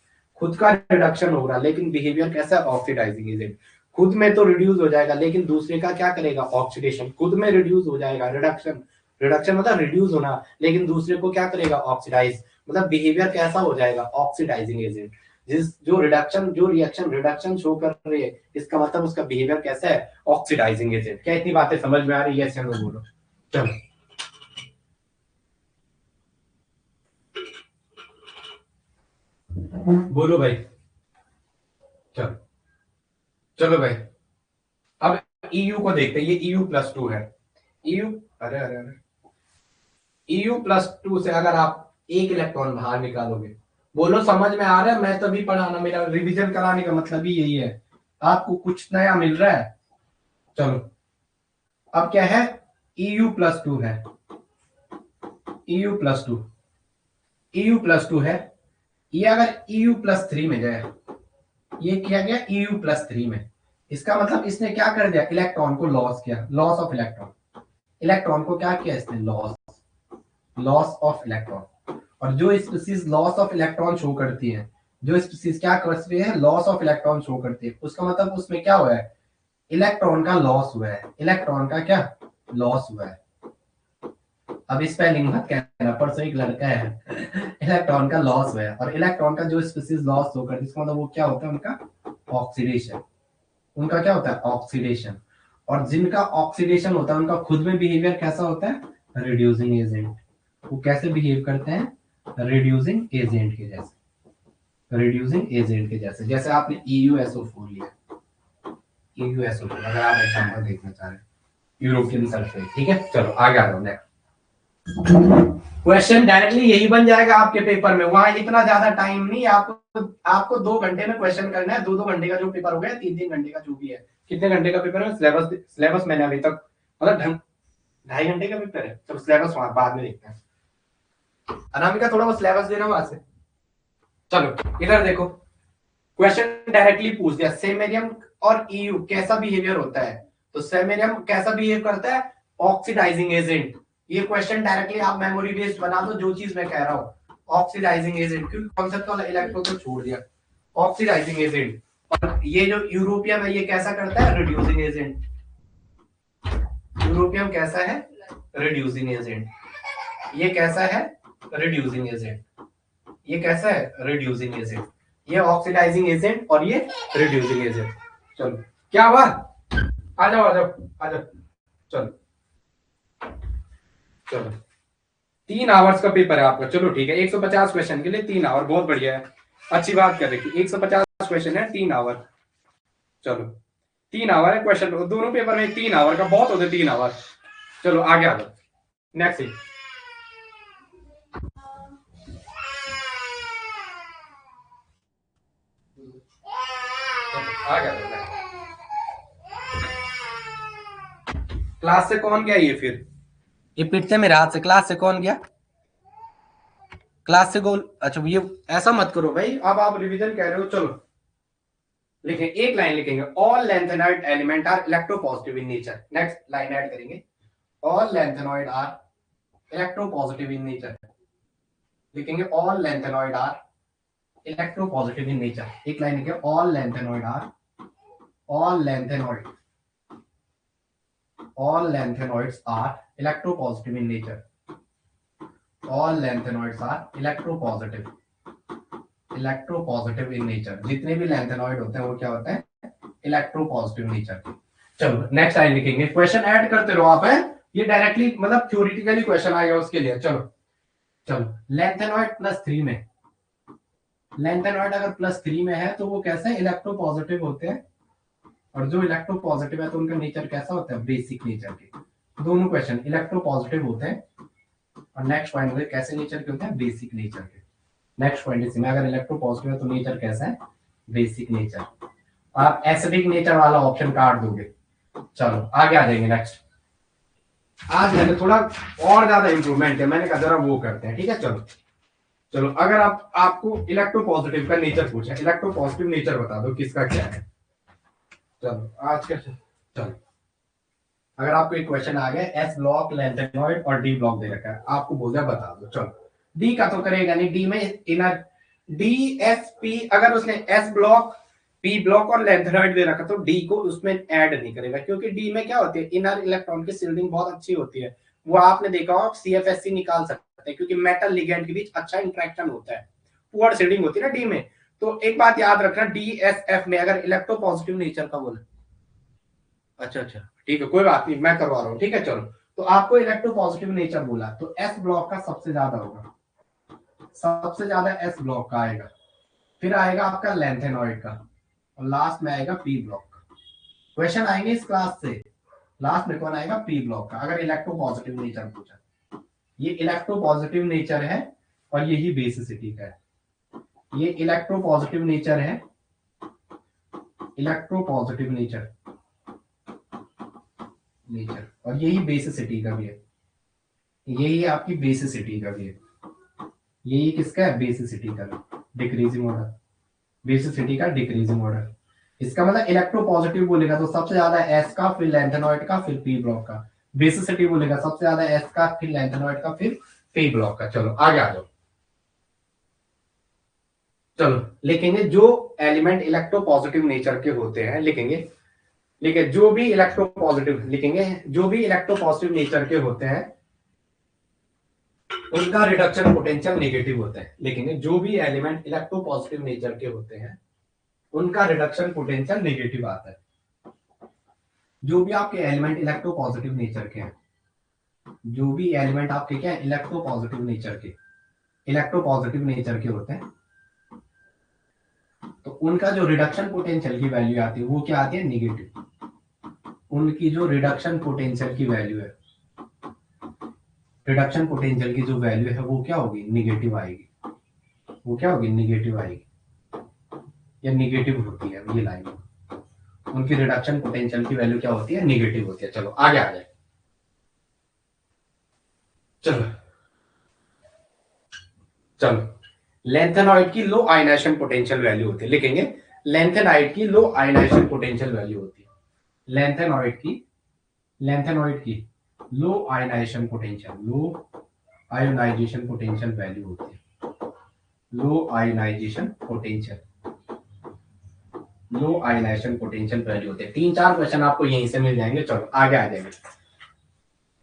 खुद का रिडक्शन हो रहा लेकिन बिहेवियर कैसा है, ऑक्सीडाइजिंग एजेंट। खुद में तो रिड्यूस हो जाएगा लेकिन दूसरे का क्या करेगा, ऑक्सीडेशन। खुद में रिड्यूस हो जाएगा, रिडक्शन, रिडक्शन मतलब रिड्यूस होना, लेकिन दूसरे को क्या करेगा, ऑक्सीडाइज, मतलब बिहेवियर कैसा हो जाएगा, ऑक्सीडाइजिंग एजेंट। जो रिएक्शन रिडक्शन शो कर रही है, इसका मतलब उसका बिहेवियर कैसा है, ऑक्सीडाइजिंग एजेंट। क्या इतनी बातें समझ में आ रही है, यस या नो बोलो। चलो बोलो भाई, चलो चलो भाई। अब EU को देखते हैं, ये EU+2 है। EU, अरे अरे अरे, EU+2 से अगर आप एक इलेक्ट्रॉन बाहर निकालोगे, बोलो समझ में आ रहा है, मैं तभी पढ़ाना, मेरा रिवीजन कराने का मतलब ही यही है, आपको कुछ नया मिल रहा है। चलो अब क्या है, EU+2 है, EU+2, EU+2 है। ये अगर EU+3 में गया, ये किया गया EU+3 में, इसका मतलब इसने क्या कर दिया, इलेक्ट्रॉन को लॉस किया, लॉस ऑफ इलेक्ट्रॉन। इलेक्ट्रॉन को क्या किया इसने, लॉस, लॉस ऑफ इलेक्ट्रॉन। और जो species loss of electron show करती है, जो स्पीसीज क्या करती है, लॉस ऑफ इलेक्ट्रॉन शो करती है, उसका मतलब उसमें क्या हुआ है, इलेक्ट्रॉन का लॉस हुआ है, इलेक्ट्रॉन का क्या लॉस हुआ है। अब स्पेलिंग मत कहना, परसों एक लड़का है इलेक्ट्रॉन का लॉस हुआ है, और इलेक्ट्रॉन का जो स्पीसीज लॉस हो करती है, इसका मतलब वो क्या होता है, उनका ऑक्सीडेशन। उनका क्या होता है, ऑक्सीडेशन। और जिनका ऑक्सीडेशन होता है उनका खुद में बिहेवियर कैसा होता है, रिड्यूसिंग एजेंट। वो कैसे बिहेव करते हैं, रिड्यूसिंग एजेंट के जैसे, रिड्यूसिंग एजेंट के जैसे। जैसे आपने EuSO4 लिया, EuSO4 अगर आप एग्जांपल देखना चाह रहे हैं, यूरोपियन सरफेस। ठीक है, चलो आगे आ जाओ नेक्स्ट क्वेश्चन। डायरेक्टली यही बन जाएगा आपके पेपर में, वहां इतना ज्यादा टाइम नहीं, आपको 2 घंटे में क्वेश्चन करना है। 2-2 घंटे का जो पेपर हो गया, 3-3 घंटे का जो भी है। कितने घंटे का पेपर है? सिलेबस मैंने अभी तक मतलब 2.5 घंटे का पेपर है। चलो सिलेबस वहां बाद में देखते हैं। अनामिका थोड़ा वो सिलेबस देना वहां से। चलो इधर देखो, क्वेश्चन डायरेक्टली पूछ दिया, सेमेरियम और ईयू कैसा बिहेवियर होता है। तो सेमेरियम कैसा बिहेव करता है? Oxidising agent. ये क्वेश्चन डायरेक्टली आप मेमोरी बेस्ड बना दो, जो चीज मैं कह रहा हूं ऑक्सीडाइजिंग एजेंट, क्योंकि कॉन्सेप्ट वाला इलेक्ट्रो को छोड़ दिया। Oxidising agent. और ये जो यूरोपियम है, ये कैसा करता है? Reducing agent. यूरोपियम कैसा है? Reducing agent. ये कैसा है? Reducing agent. ये कैसा है? Reducing agent. ये ऑक्सीडाइजिंग एजेंट और ये रिड्यूसिंग एजेंट। चलो क्या हुआ? आ जाओ आ जाओ आ जाओ। चलो चलो 3 आवर्स का पेपर है आपका। चलो ठीक है, 150 क्वेश्चन के लिए 3 आवर बहुत बढ़िया है, अच्छी बात कर रखी। 150 क्वेश्चन है, 3 आवर। चलो 3 आवर है क्वेश्चन, दोनों पेपर में 3 आवर का बहुत होते 3 आवर। चलो आगे आ जाओ नेक्स्ट। आ गया क्लास से कौन गया? ये फिर ये पिटते मेरे हाथ से। क्लास से कौन गया? क्लास से गोल। अच्छा ये ऐसा मत करो भाई, अब आप रिवीजन कह रहे हो। चलो लिखें, एक लाइन लिखेंगे, all lanthanoid element are electropositive in nature. Next line add करेंगे, all lanthanoid are electropositive in nature. लिखेंगे all lanthanoid are electropositive in nature. एक लाइन लिखे, all lanthanoid are, all lanthanoid, all lanthanoids are electropositive in nature. All lanthanoids are electropositive in nature. जितने भी lanthanoid होते हैं वो क्या होते हैं? इलेक्ट्रोपॉजिटिव नेचर के। चलो नेक्स्ट लाइन लिखेंगे, क्वेश्चन ऐड करते रहो आप। है ये डायरेक्टली मतलब थ्योरेटिकली क्वेश्चन आएगा उसके लिए। चलो चलो लैंथेनॉइड +3 में, लैंथेनॉइड अगर +3 में है तो वो कैसे इलेक्ट्रोपॉजिटिव होते हैं, और जो इलेक्ट्रोपॉजिटिव है तो उनका नेचर कैसा होता है? बेसिक नेचर के। दोनों क्वेश्चन इलेक्ट्रोपॉजिटिव होते हैं, और नेक्स्ट पॉइंट में कैसे नेचर के होते हैं? बेसिक नेचर के। नेक्स्ट पॉइंट इसमें, अगर इलेक्ट्रोपॉजिटिव है तो नेचर कैसा है? Basic nature. आप एसिडिक नेचर वाला ऑप्शन काट दोगे। चलो आगे आ जाएंगे नेक्स्ट। आज मैंने थोड़ा और ज्यादा इंप्रूवमेंट है, मैंने कहा जरा वो करते हैं। ठीक है चलो चलो, अगर आपको इलेक्ट्रोपॉजिटिव का नेचर पूछा, इलेक्ट्रोपॉजिटिव नेचर बता दो किसका क्या है। चलो आज का चलो, अगर आपको एक क्वेश्चन आ गया, एस ब्लॉक, लैंथेनॉइड और डी ब्लॉक दे रखा है, आपको बोल दिया बता दो। चलो डी का तो करेगा नहीं, डी में इनर डी एस पी, अगर उसने एस ब्लॉक, पी ब्लॉक और लैंथेनॉइड दे रखा तो डी को उसमें ऐड नहीं करेगा, क्योंकि डी में क्या होती है? इनर इलेक्ट्रॉन की सील्डिंग बहुत अच्छी होती है। वो आपने देखा हो, CFSC निकाल सकते हैं, क्योंकि मेटल लिगेंड के बीच अच्छा इंटरेक्शन होता है, पुअर सील्डिंग होती है ना डी में। तो एक बात याद रखना, DSF में अगर इलेक्ट्रोपॉजिटिव नेचर का बोले, अच्छा अच्छा ठीक है कोई बात नहीं, मैं करवा रहा हूँ। ठीक है चलो, तो आपको इलेक्ट्रोपॉजिटिव नेचर बोला तो एस ब्लॉक का सबसे ज्यादा होगा, सबसे ज्यादा एस ब्लॉक का आएगा, फिर आएगा आपका लैंथेनॉइड का, और लास्ट में आएगा पी ब्लॉक का। क्वेश्चन आएंगे इस क्लास से, लास्ट में कौन आएगा? पी ब्लॉक का, अगर इलेक्ट्रोपॉजिटिव नेचर पूछा। ये इलेक्ट्रोपॉजिटिव नेचर है और यही बेसिसिटी का है। ये इलेक्ट्रोपॉजिटिव नेचर है, इलेक्ट्रोपॉजिटिव नेचर और यही बेसिसिटी का भी है, यही आपकी बेसिसिटी का भी है। यही किसका है? बेसिसिटी का, डिक्रीजिंग ऑर्डर, बेसिसिटी का डिक्रीजिंग ऑर्डर। इसका मतलब इलेक्ट्रोपॉजिटिव बोलेगा तो सबसे ज्यादा एस का, फिर लैंथेनॉइड का, फिर पी ब्लॉक का। बेसिसिटी बोलेगा सबसे ज्यादा एस का, फिर लैंथेनॉइड का, फिर पी ब्लॉक का। चलो आगे आ जाओ। चलो लिखेंगे जो एलिमेंट इलेक्ट्रोपॉजिटिव नेचर के होते हैं, लिखेंगे लिखे जो भी इलेक्ट्रोपॉजिटिव, लिखेंगे जो भी इलेक्ट्रोपॉजिटिव नेचर के होते हैं उनका रिडक्शन पोटेंशियल नेगेटिव होता है। लिखेंगे जो भी एलिमेंट इलेक्ट्रोपॉजिटिव नेचर के होते हैं उनका रिडक्शन पोटेंशियल नेगेटिव आता है। जो भी आपके एलिमेंट इलेक्ट्रोपॉजिटिव नेचर के हैं, जो भी एलिमेंट आपके क्या है? इलेक्ट्रोपॉजिटिव नेचर के, इलेक्ट्रोपॉजिटिव नेचर के होते हैं, तो उनका जो रिडक्शन पोटेंशियल की वैल्यू आती है वो क्या आती है? नेगेटिव। उनकी जो रिडक्शन पोटेंशियल की वैल्यू है, रिडक्शन पोटेंशियल की जो वैल्यू है वो क्या होगी, निगेटिव आएगी। वो क्या होगी, निगेटिव आएगी, या निगेटिव होती है ये लाइन। उनकी रिडक्शन पोटेंशियल की वैल्यू क्या होती है, निगेटिव होती है। चलो आगे आ जाए। चलो चलो लेंथेनॉइड की लो आयनाइजेशन पोटेंशियल वैल्यू होती है, लिखेंगे लेंथेनॉइड की लो आयनाइजेशन पोटेंशियल वैल्यू होती है। लेंथेनॉइड की लो ionization potential, low ionization potential value होती है। लो आयनाइजेशन पोटेंशियल, लो आयनाइजेशन पोटेंशियल वैल्यू होते हैं। 3-4 क्वेश्चन आपको यहीं से मिल जाएंगे। चलो आगे आ जाएंगे।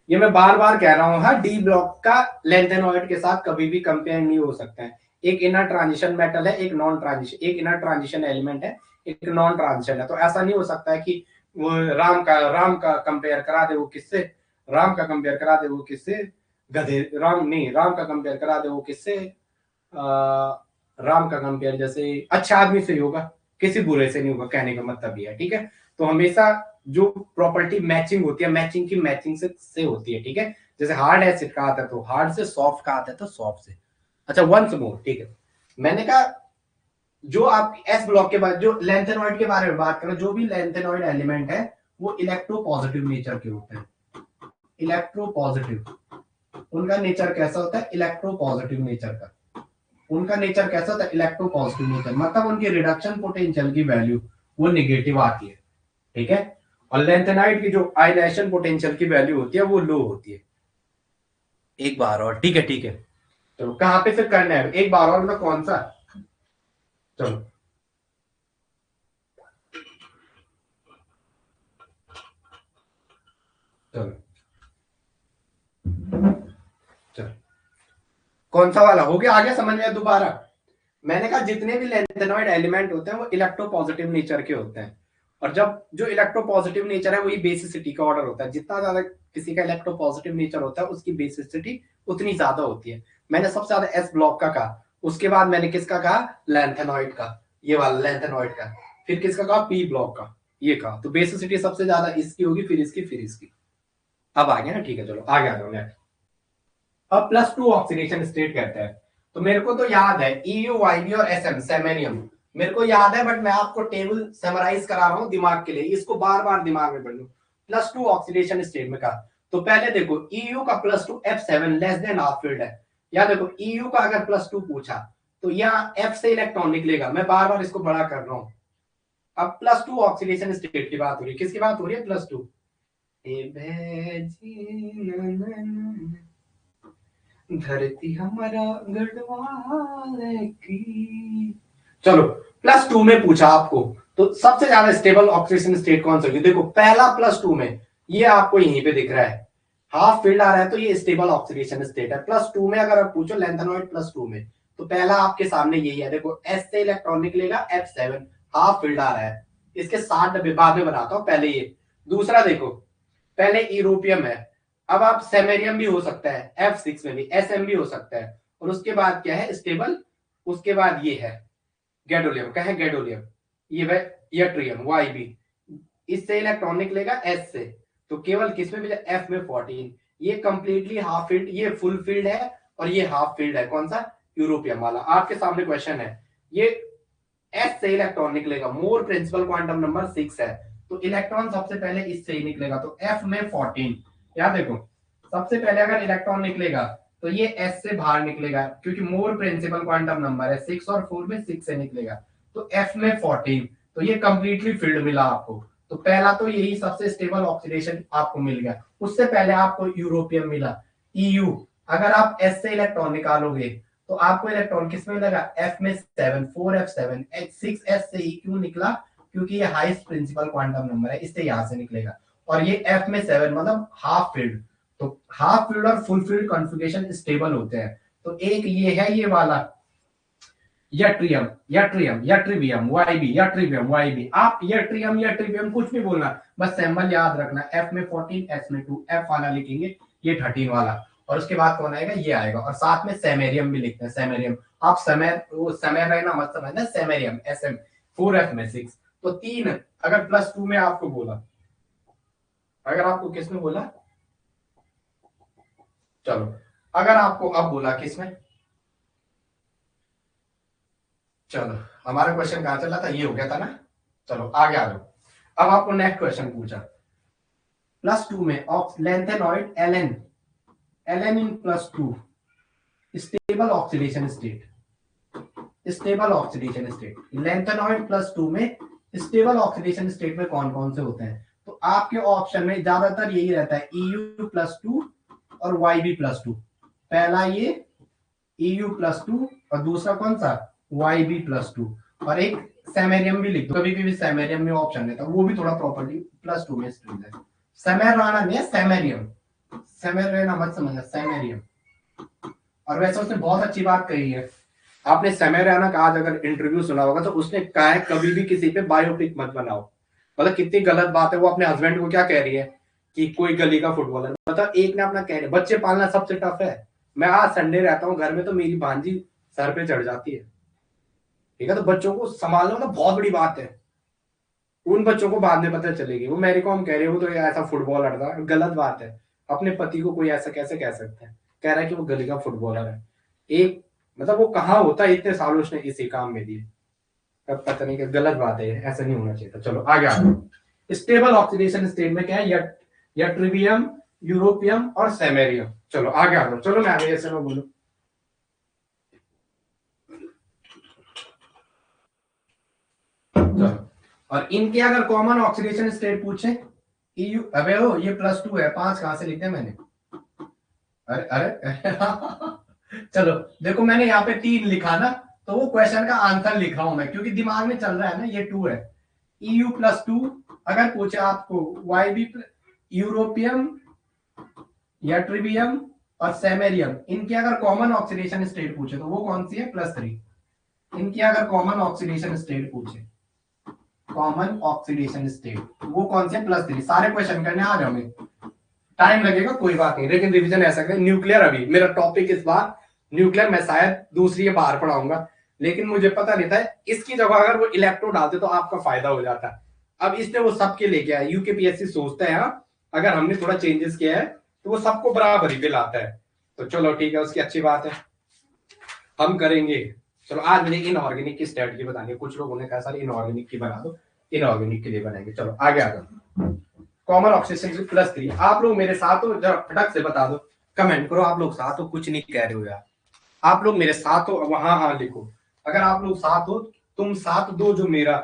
ये मैं बार बार कह रहा हूं, हाँ, डी ब्लॉक का लेंथेनॉइड के साथ कभी भी कंपेयर नहीं हो सकता है। एक इनर ट्रांजिशन मेटल है, एक नॉन ट्रांजिशन, एक इनर ट्रांजिशन एलिमेंट है, एक नॉन ट्रांजिशन है। तो ऐसा नहीं हो सकता है कि वो राम का कंपेयर करा दे वो किससे, राम का कंपेयर करा दे वो किससे, गधे राम नहीं, राम का कंपेयर करा दे वो किससे, राम का कंपेयर जैसे अच्छा आदमी से ही होगा, किसी बुरे से नहीं होगा, कहने का मतलब ये है। ठीक है, तो हमेशा जो प्रॉपर्टी मैचिंग होती है, मैचिंग की मैचिंग से होती है। ठीक है, जैसे हार्ड एसिड का आता है तो हार्ड से, सॉफ्ट का आता है तो सॉफ्ट से। अच्छा वंस मोर, ठीक है, मैंने कहा जो आप एस ब्लॉक के बाद जो लेंथेनॉइड के बारे में बात करें, जो भी लेंथेनॉइड एलिमेंट है वो इलेक्ट्रोपॉजिटिव नेचर के होते हैं। इलेक्ट्रोपॉजिटिव, उनका नेचर कैसा होता है, इलेक्ट्रोपॉजिटिव नेचर का। उनका नेचर कैसा होता है, इलेक्ट्रोपॉजिटिव नेचर, मतलब उनकी रिडक्शन पोटेंशियल की वैल्यू वो निगेटिव आती है। ठीक है, और लेंथेनाइड की जो आयनाइजेशन पोटेंशियल की वैल्यू होती है वो लो होती है। एक बार और, ठीक है ठीक है, तो कहां पे फिर करना है, एक बार और मतलब कौन सा, चलो चलो चलो, कौन सा वाला हो गया, आगे समझ में दोबारा। मैंने कहा जितने भी लेंथेनॉइड एलिमेंट होते हैं वो इलेक्ट्रोपॉजिटिव नेचर के होते हैं, और जब जो इलेक्ट्रोपॉजिटिव नेचर है वही बेसिसिटी का ऑर्डर होता है। जितना ज्यादा किसी का इलेक्ट्रोपॉजिटिव नेचर होता है उसकी बेसिसिटी उतनी ज्यादा होती है। मैंने सबसे ज्यादा एस ब्लॉक का कहा, उसके बाद मैंने किसका कहा, लेंथेनॉइड का, ये वाला लेंथेनॉइड का, फिर किसका कहा, पी ब्लॉक का, ये कहा। तो बेसिसिटी सबसे ज्यादा इसकी होगी, फिर इसकी, फिर इसकी। अब आ गया ना, ठीक है, चलो आगे आ जाओ नेक्स्ट। अब +2 ऑक्सीडेशन स्टेट कहते हैं। तो मेरे को तो याद है EU, YB और SM सेमेनियम, मेरे को याद है, बट मैं आपको टेबल समराइज करा रहा हूं दिमाग के लिए, इसको बार बार दिमाग में पढ़ लो। +2 ऑक्सीडेशन स्टेट में कहा, तो पहले देखो EU का +2 F7 less than half field है। या देखो EU का अगर +2 पूछा तो यहाँ F से इलेक्ट्रॉन निकलेगा, मैं बार बार इसको बड़ा कर रहा हूं। अब +2 ऑक्सीडेशन स्टेट की बात हो रही है, किसकी बात हो रही है, +2। धरती हमारा गढ़वाल की, चलो +2 में पूछा आपको, तो सबसे ज्यादा स्टेबल ऑक्सीडेशन स्टेट कौन सा होगी, देखो पहला +2 में ये आपको यहीं पे दिख रहा है, हाफ फील्ड आ रहा है, तो ये स्टेबल ऑक्सीडेशन स्टेट है। +2 में अगर आप पूछो लेंथेनॉइड +2 में, तो पहला आपके सामने यही है, देखो S से इलेक्ट्रॉन निकलेगा F7, हाफ फील्ड आ रहा है, इसके 7 डब्बे बाद में बनाता हूं, पहले ये। दूसरा देखो, पहले यूरोपियम है, अब आप सेमेरियम भी हो सकता है, F6 में भी SM भी हो सकता है, और उसके बाद क्या है, स्टेबल, उसके बाद ये है गैडोलियम, क्या है, गैडोलियम, ये यट्रियम YB, इससे इलेक्ट्रॉन निकलेगा S से, तो केवल किसमें मिला, F में 14। ये कंप्लीटली हाफ फील्ड, ये फुल फील्ड है, और ये हाफ फील्ड है, कौन सा, यूरोपियम वाला। आपके सामने क्वेश्चन है, ये S से इलेक्ट्रॉन निकलेगा, मोर प्रिंसिपल क्वांटम नंबर 6 है, तो इलेक्ट्रॉन सबसे पहले इससे ही निकलेगा, तो F में 14। याद देखो, सबसे पहले अगर इलेक्ट्रॉन निकलेगा तो ये S से बाहर निकलेगा, क्योंकि मोर प्रिंसिपल क्वांटम नंबर है, 6 और 4 में 6 से निकलेगा, तो F में 14, तो ये कंप्लीटली फील्ड मिला आपको। तो पहला तो यही सबसे स्टेबल ऑक्सीडेशन आपको मिल गया। उससे पहले आपको यूरोपियम मिला, EU, अगर आप S से इलेक्ट्रॉन निकालोगे तो आपको इलेक्ट्रॉन किसमें मिलेगा, F में 7, 4F7, 6S से ही क्यों निकला, क्योंकि ये हाईएस्ट प्रिंसिपल क्वांटम नंबर है, इससे यहां से निकलेगा, और ये F में 7 मतलब हाफ फील्ड। तो हाफ फील्ड और फुल फील्ड कॉन्फ़िगरेशन स्टेबल होते हैं। तो एक ये है, ये वाला यट्रियम, यट्रियम, यट्रिवियम YB, यट्रिवियम YB, आप यट्रियम यट्रिवियम कुछ भी बोलना, बस सिंबल याद रखना, F में 14, S में 2, F वाला लिखेंगे, ये 13 वाला, और उसके बाद कौन आएगा, ये आएगा, और साथ में सेमेरियम भी लिखते हैं, सेमेरियम, आप समय वो समय रहना मत समझना, सेमेरियम SM 4F में 6, तो 3 अगर +2 में आपको बोला अगर आपको किसने बोला, चलो अगर आपको अब बोला किसने, चलो हमारा क्वेश्चन कहां चला था, ये हो गया था ना। चलो आगे आ जाओ। अब आपको नेक्स्ट क्वेश्चन पूछा +2 में लेंथेनॉइड एलन, एलन इन +2 stable oxidation state, stable oxidation state lanthanoid +2 में स्टेबल ऑक्सीडेशन स्टेट में कौन कौन से होते हैं। तो आपके ऑप्शन में ज्यादातर यही रहता है EU+2 और YB+2। पहला ये EU+2 और दूसरा कौन सा YB+2, और एक सेमेरियम भी लिख दो, कभी भी सेमेरियम में ऑप्शन रहता है, वो भी थोड़ा प्रॉपर्टी +2 में स्ट्रिंग है। सेमेराना नहीं है, सेमेरियम, सेमेरियम मत समझना, सेमेरियम। और वैसे उसने बहुत अच्छी बात कही है, आपने सेमेरियाना का आज अगर इंटरव्यू सुना होगा तो उसने कहा है कभी भी किसी पे बायोपिक मत बनाओ। मतलब कितनी गलत बात है, वो अपने हस्बैंड को क्या कह रही है कि कोई गली का फुटबॉलर, मतलब एक ने अपना कह रहे बच्चे पालना सबसे टफ है। मैं आज संडे रहता हूँ घर में तो मेरी भांजी सर पे चढ़ जाती है, ठीक है, तो बच्चों को संभालना तो बहुत बड़ी बात है। उन बच्चों को बाद में पता चलेगी, वो मेरी कॉम कह रही है वो तो ऐसा फुटबॉलर था, गलत बात है। अपने पति को कोई ऐसा कैसे कह सकता है, कह रहा है कि वो गली का फुटबॉलर है। एक मतलब वो कहाँ होता है, इतने सालों उसने इसी काम में दिए, अब पता नहीं, गलत बात है, ऐसा नहीं होना चाहिए था। चलो आगे आ जाओ। स्टेबल ऑक्सीडेशन स्टेट में क्या है, यट्रिबियम, यूरोपियम और सेमेरियम। चलो आगे आ जाओ, चलो मैं आगे ऐसे में बोलूं। चलो, और इनके अगर कॉमन ऑक्सीडेशन स्टेट पूछे, EU, अबे ओ ये +2 है, 5 कहां से लिखे मैंने, अरे अरे चलो देखो मैंने यहाँ पे 3 लिखा ना, तो वो क्वेश्चन का आंसर लिख रहा हूं मैं, क्योंकि दिमाग में चल रहा है ना ये 2 है। EU+2 अगर पूछे आपको, YB, यूरोपियम, यट्रिबियम और सेमेरियम, इनकी अगर कॉमन ऑक्सीडेशन स्टेट पूछे तो वो कौन सी है, +3। इनकी अगर कॉमन ऑक्सीडेशन स्टेट पूछे, कॉमन ऑक्सीडेशन स्टेट वो कौन सी है, +3। सारे क्वेश्चन करने आ जाओगे, टाइम लगेगा कोई बात नहीं, लेकिन रिवीजन ऐसा करें। न्यूक्लियर, अभी मेरा टॉपिक इस बार न्यूक्लियर, मैं शायद दूसरी बार पढ़ाऊंगा, लेकिन मुझे पता नहीं था इसकी जगह अगर वो इलेक्ट्रो डालते तो आपका फायदा हो जाता। अब इसने वो सबके लेके आया, यूकेपीएससी सोचता है अगर हमने थोड़ा चेंजेस किया है तो वो सबको बराबरी पे लाता है। तो चलो ठीक है, उसकी अच्छी बात है, हम करेंगे। चलो आज मुझे इनऑर्गेनिक की स्ट्रेटजी बतानी है, कुछ लोगों ने कहा सर इनऑर्गेनिक की बना दो, इनऑर्गेनिक के लिए बनाएंगे। चलो आगे आ जाओ। कॉमन ऑक्सीडेशन +3, आप लोग मेरे साथ हो, जरा फटक से बता दो, कमेंट करो, आप लोग साथ हो, कुछ नहीं कह रहे हो यार, आप लोग मेरे साथ हो, वहां हाँ लिखो। अगर आप लोग साथ हो, तुम साथ दो जो मेरा,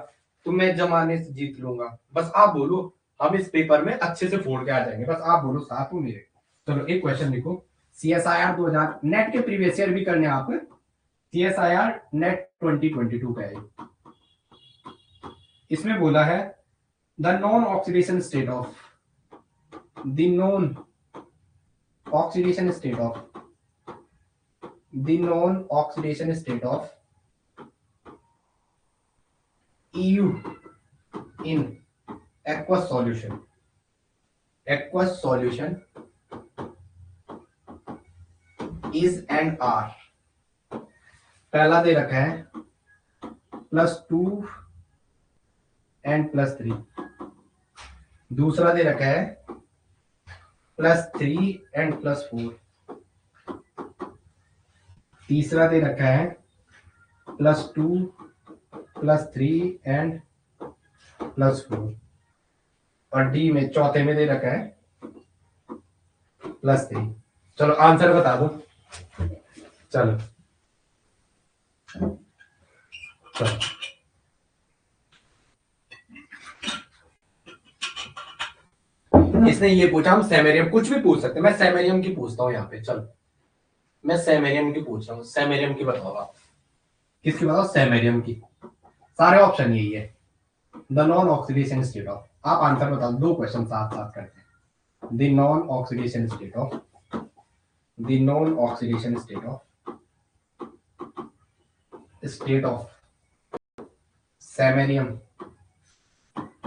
तो मैं जमाने से जीत लूंगा। बस आप बोलो, हम इस पेपर में अच्छे से फोड़ के आ जाएंगे, बस आप बोलो साथ हो मेरे। चलो एक क्वेश्चन लिखो, CSIR 2000 नेट के प्रीवियस ईयर भी करने आप, CSIR नेट 2022 का है। इसमें बोला है the non oxidation state of, the non oxidation state of, the non-oxidation state of EU in aqueous solution, aqueous solution is and are, पहला दे रखा है +2 and +3, दूसरा दे रखा है +3 and +4, तीसरा दे रखा है +2 +3 एंड +4, और डी में चौथे में दे रखा है +3। चलो आंसर बता दो, चलो चलो इसने ये पूछा, हम सेमेरियम कुछ भी पूछ सकते हैं, मैं सेमेरियम की पूछता हूँ यहाँ पे। चलो मैं सेमेरियम की पूछ रहा हूँ, सेमेरियम की बताओ आप, किसकी बताओ, सेमेरियम की। सारे ऑप्शन यही है, the non oxidation state of, आप आंसर बताओ, 2 क्वेश्चन साथ साथ करते हैं। The non oxidation state of, the non oxidation state of samarium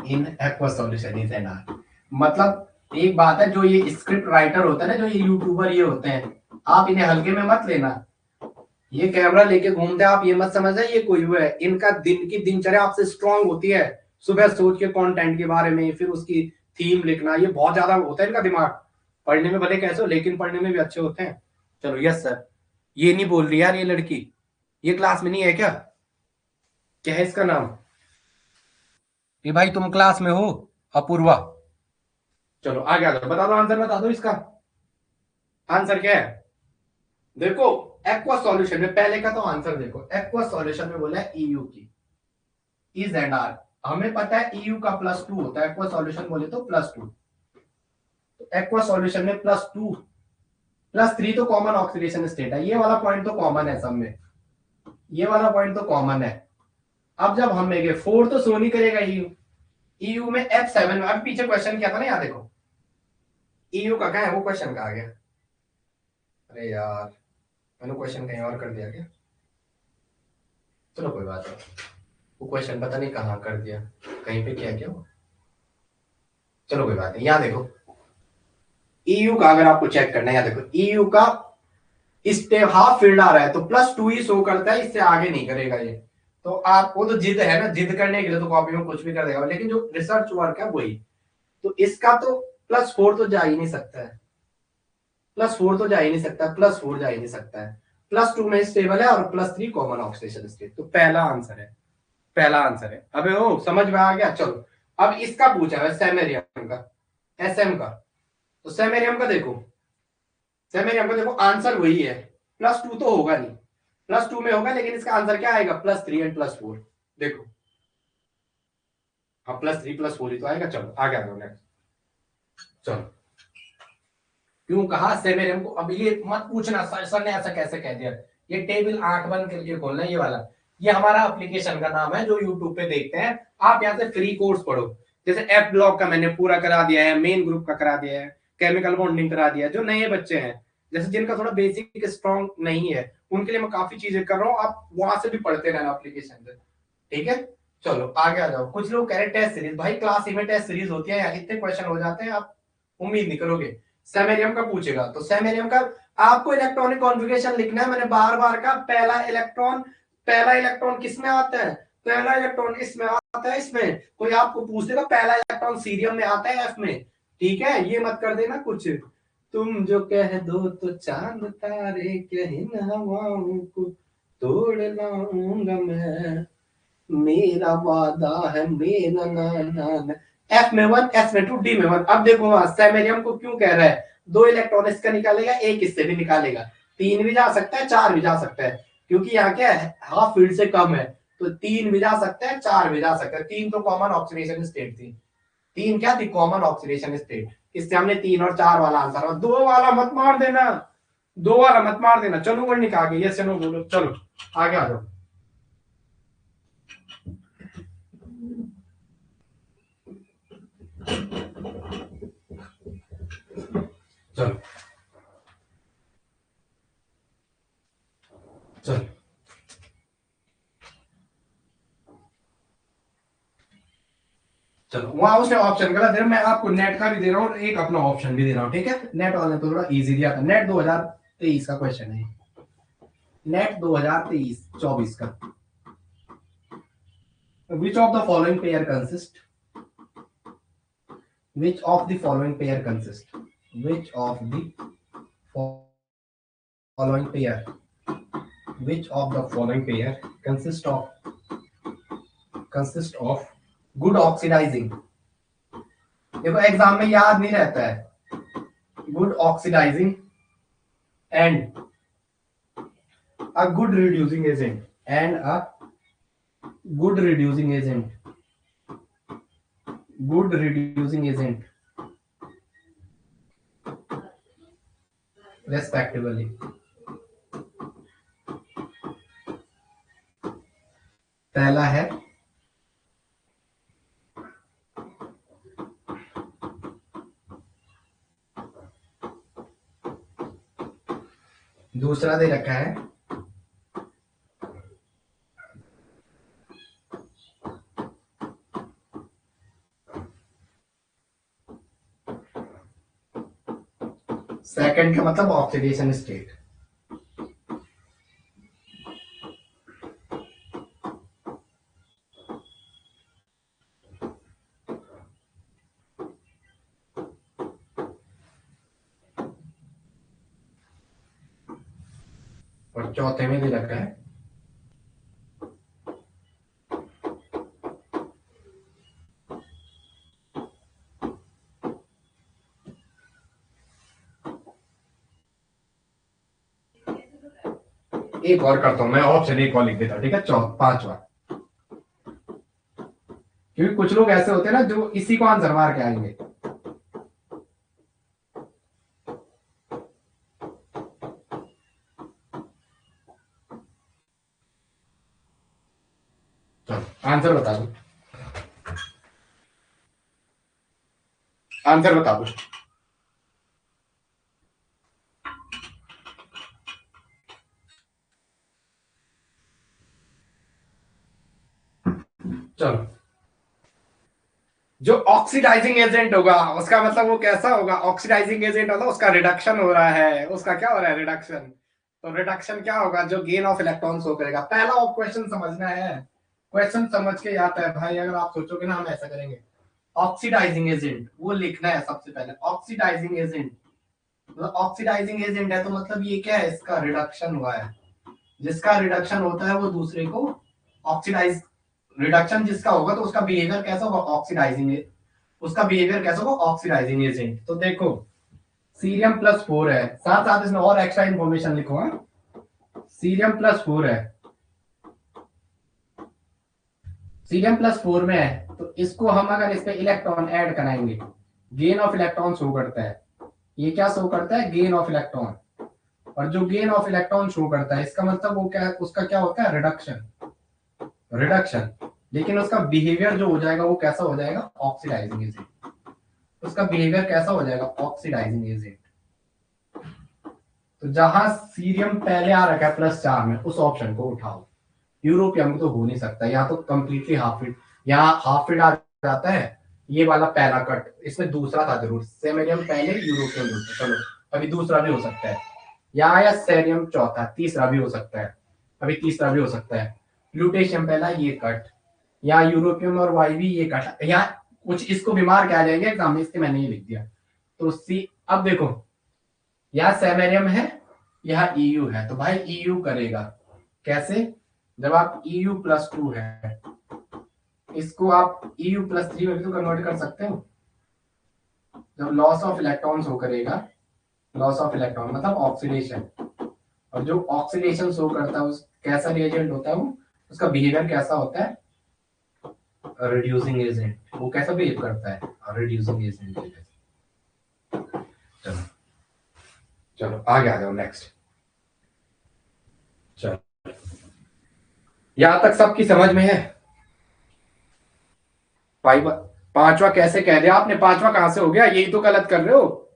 in aqueous solution is N R. मतलब एक बात है, जो ये स्क्रिप्ट राइटर होता है ना, जो ये यूट्यूबर ये होते हैं, आप इन्हें हल्के में मत लेना, ये कैमरा लेके घूमते हैं, आप ये मत समझना ये कोई हुआ है, इनका दिन की दिनचर्या आपसे स्ट्रांग होती है। सुबह सोच के कंटेंट के बारे में, फिर उसकी थीम लिखना, ये बहुत ज्यादा होता है इनका दिमाग, पढ़ने में भले कैसे हो लेकिन पढ़ने में भी अच्छे होते हैं। चलो यस सर। ये नहीं बोल रही यार ये लड़की, ये क्लास में नहीं है क्या? क्या है इसका नाम? ये भाई तुम क्लास में हो? अपूर्वा। चलो आगे आ जाओ, बता दो आंसर, बता दो इसका आंसर क्या है। देखो एक्वा सॉल्यूशन में पहले का तो आंसर देखो, एक्वा सॉल्यूशन में बोला है ईयू की, इज एंड आर। हमें पता है ईयू का +2 होता है, एक्वा सॉल्यूशन बोले तो +2, तो एक्वा सॉल्यूशन में +2 +3 तो कॉमन ऑक्सीडेशन स्टेट है, ये वाला पॉइंट तो कॉमन है सब में, ये वाला पॉइंट तो कॉमन है। अब जब हम लेंगे 4 तो शो नहीं करेगा ईयू, ईयू में F7, अब पीछे क्वेश्चन क्या था ना, यहाँ देखो ईयू का क्या है, वो क्वेश्चन का आ गया। अरे यार मैंने क्वेश्चन कहीं और कर दिया क्या? चलो कोई बात नहीं, वो क्वेश्चन पता नहीं कहाँ कर दिया, कहीं पे किया क्या वो, चलो कोई बात नहीं। यहाँ देखो ईयू का अगर आपको चेक करना है, यहाँ देखो ईयू का स्टेप हाफ फील्ड आ रहा है तो +2 ही शो करता है, इससे आगे नहीं करेगा ये। तो आपको तो जिद है ना, जिद करने के लिए तो कॉपी में कुछ भी कर देगा, लेकिन जो रिसर्च वर्क है वही, तो इसका तो +4 तो जा ही नहीं सकता है, +4 तो जा ही नहीं सकता, +4 जा ही नहीं सकता है, +2 में स्टेबल है और +3 कॉमन ऑक्सीडेशन स्टेट, तो पहला आंसर है, पहला आंसर है। अबे ओ समझ में आ गया। चलो अब इसका पूछा है सेमेरियम का, एसएम का, तो सेमेरियम का देखो, सेमेरियम का देखो आंसर वही है, +2 तो होगा नहीं, +2 में होगा लेकिन इसका आंसर क्या आएगा, +3 एंड +4। देखो हाँ +3 +4 ही तो आएगा। चलो आगे आ जाओ नेक्स्ट। चलो क्यों कहा सेमेरियम को, अब ये मत पूछना सर ने ऐसा कैसे कह दिया, ये टेबल आंख बंद करके खोलना, ये वाला, ये हमारा एप्लीकेशन का नाम है जो यूट्यूब पे देखते हैं, आप यहाँ से फ्री कोर्स पढ़ो। जैसे एफ ब्लॉक का मैंने पूरा करा दिया है, मेन ग्रुप का करा दिया है, केमिकल बॉन्डिंग करा दिया है। जो नए बच्चे हैं जैसे जिनका थोड़ा बेसिक स्ट्रॉन्ग नहीं है, उनके लिए मैं काफी चीजें कर रहा हूँ, आप वहां से भी पढ़ते रहना एप्लीकेशन से, ठीक है। चलो आगे आ जाओ। कुछ लोग कह रहे टेस्ट सीरीज, भाई क्लास में टेस्ट सीरीज होती है, यहाँ इतने क्वेश्चन हो जाते हैं, आप उम्मीद नहीं करोगे। सेमेरियम का पूछेगा तो सेमेरियम का आपको इलेक्ट्रॉनिक कॉन्फ़िगरेशन लिखना है, मैंने बार बार का, पहला इलेक्ट्रॉन किस में आता है, पहला इलेक्ट्रॉन इसमें आता है, इसमें कोई आपको पूछ देगा पहला इलेक्ट्रॉन सीरियम में आता है, एफ में, ठीक है, ये मत कर देना कुछ। तुम जो कह दो तो चांद तारे कह हवाओं को तोड़ लाऊंगा मैं, मेरा वादा है मेरा नाना। एफ में 1, एस में 2, डी में 1। अब देखो वहां सेमेरियम को क्यों कह रहा है, 2 इलेक्ट्रॉन इसका निकालेगा, एक इससे भी निकालेगा, 3 भी जा सकता है, 4 भी जा सकता है, क्योंकि यहाँ क्या है हाफ फील्ड से कम है, तो 3 भी जा सकता है, 4 भी जा सकता है। 3 तो कॉमन ऑक्सीडेशन स्टेट थी, 3 क्या थी, कॉमन ऑक्सीडेशन स्टेट, इससे हमने 3 और 4 वाला आंसर, और 2 वाला मत मार देना, 2 वाला मत मार देना। चलो वर्णिक आगे, यस नो बोलो, चलो आगे आ जाओ। चलो चलो चलो, वहां उसने ऑप्शन गलत है, मैं आपको नेट का भी दे रहा हूँ, एक अपना ऑप्शन भी दे रहा हूँ, ठीक है। नेट वाले तो थोड़ा इजी दिया था, नेट 2023 का क्वेश्चन है, नेट 2023-24 का। Which of the following pair consist, which of the following pair consist, which of the following pair, which of the following pair consist of good oxidising. देखो exam में याद नहीं रहता है, good oxidising and a good reducing agent and a good reducing agent, good reducing agent respectively। पहला है दूसरा दे रखा है सेकंड का मतलब ऑक्सीडेशन स्टेट। और चौथे में दे रखा है एक और करता हूं मैं, ऑप्शन एक और लिख देता हूं, ठीक है, पांचवा, क्योंकि कुछ लोग ऐसे होते हैं ना जो इसी को आंसर मार के आएंगे। चलो आंसर बता दो, आंसर बता दो। चलो, जो ऑक्सीडाइजिंग एजेंट होगा उसका मतलब वो कैसा होगा, ऑक्सीडाइजिंग एजेंट मतलब उसका रिडक्शन हो रहा है, उसका क्या हो रहा है, रिडक्शन। तो रिडक्शन क्या होगा, जो गेन ऑफ इलेक्ट्रॉन्स हो करेगा। पहला क्वेश्चन समझना है, क्वेश्चन समझ के आता है भाई, अगर आप सोचोगे ना हम ऐसा करेंगे, ऑक्सीडाइजिंग एजेंट वो लिखना है सबसे पहले, ऑक्सीडाइजिंग एजेंट, मतलब ऑक्सीडाइजिंग एजेंट है तो मतलब ये क्या है, इसका रिडक्शन हुआ है, जिसका रिडक्शन होता है वो दूसरे को ऑक्सीडाइज, रिडक्शन जिसका होगा तो उसका बिहेवियर कैसा होगा, ऑक्सीडाइजिंग, उसका बिहेवियर कैसा होगा, ऑक्सीडाइजिंग एजेंट। तो देखो सीरियम प्लस 4 है, साथ साथ इसमें और एक्स्ट्रा इंफॉर्मेशन लिखो, सीरियम प्लस 4 है, सीरियम प्लस 4 में है, तो इसको हम अगर इस पे इलेक्ट्रॉन ऐड कराएंगे, गेन ऑफ इलेक्ट्रॉन शो करता है, ये क्या शो करता है, गेन ऑफ इलेक्ट्रॉन। और जो गेन ऑफ इलेक्ट्रॉन शो करता है इसका मतलब वो क्या है, उसका क्या होता है, रिडक्शन, रिडक्शन। लेकिन उसका बिहेवियर जो हो जाएगा वो कैसा हो जाएगा, ऑक्सीडाइजिंग एजेंट, उसका बिहेवियर कैसा हो जाएगा, ऑक्सीडाइजिंग एजेंट। तो जहां सीरियम पहले आ रखा है +4 में, उस ऑप्शन को उठाओ। यूरोपियम तो हो नहीं सकता, यहाँ तो कंप्लीटली हाफ फिट, यहाँ हाफ फिट आ जाता है, ये वाला पहला कट, इसमें दूसरा था जरूर, सेमेरियम पहले यूरोपियम दूसरा, चलो अभी दूसरा भी हो सकता है, या आया सेरियम चौथा, तीसरा भी हो सकता है, अभी तीसरा भी हो सकता है, ल्यूटेशियम पहला ये कट, या यूरोपियम और वाई भी ये कट, या कुछ इसको बीमार क्या आ जाएंगे एग्जाम में, इसके मैंने ये लिख दिया। तो सी, अब देखो यहाँ सेमेरियम है, यहाँ ईयू है, तो भाई ईयू करेगा कैसे, जब आप EU+2 है, इसको आप EU+3 में भी तो कन्वर्ट कर सकते हो, जब लॉस ऑफ इलेक्ट्रॉन शो करेगा, लॉस ऑफ इलेक्ट्रॉन मतलब ऑक्सीडेशन, और जो ऑक्सीडेशन शो करता है उस कैसा रिएजेंट होता है वो, उसका बिहेवियर कैसा होता है, रिड्यूसिंग एजेंट, वो कैसा बिहेव करता है, रिड्यूसिंग एजेंट। चलो चलो आगे आ जाओ, नेक्स्ट। चलो यहां तक सबकी समझ में है, पांचवा कैसे कह दिया आपने, पांचवा कहां से हो गया, यही तो गलत कर रहे हो,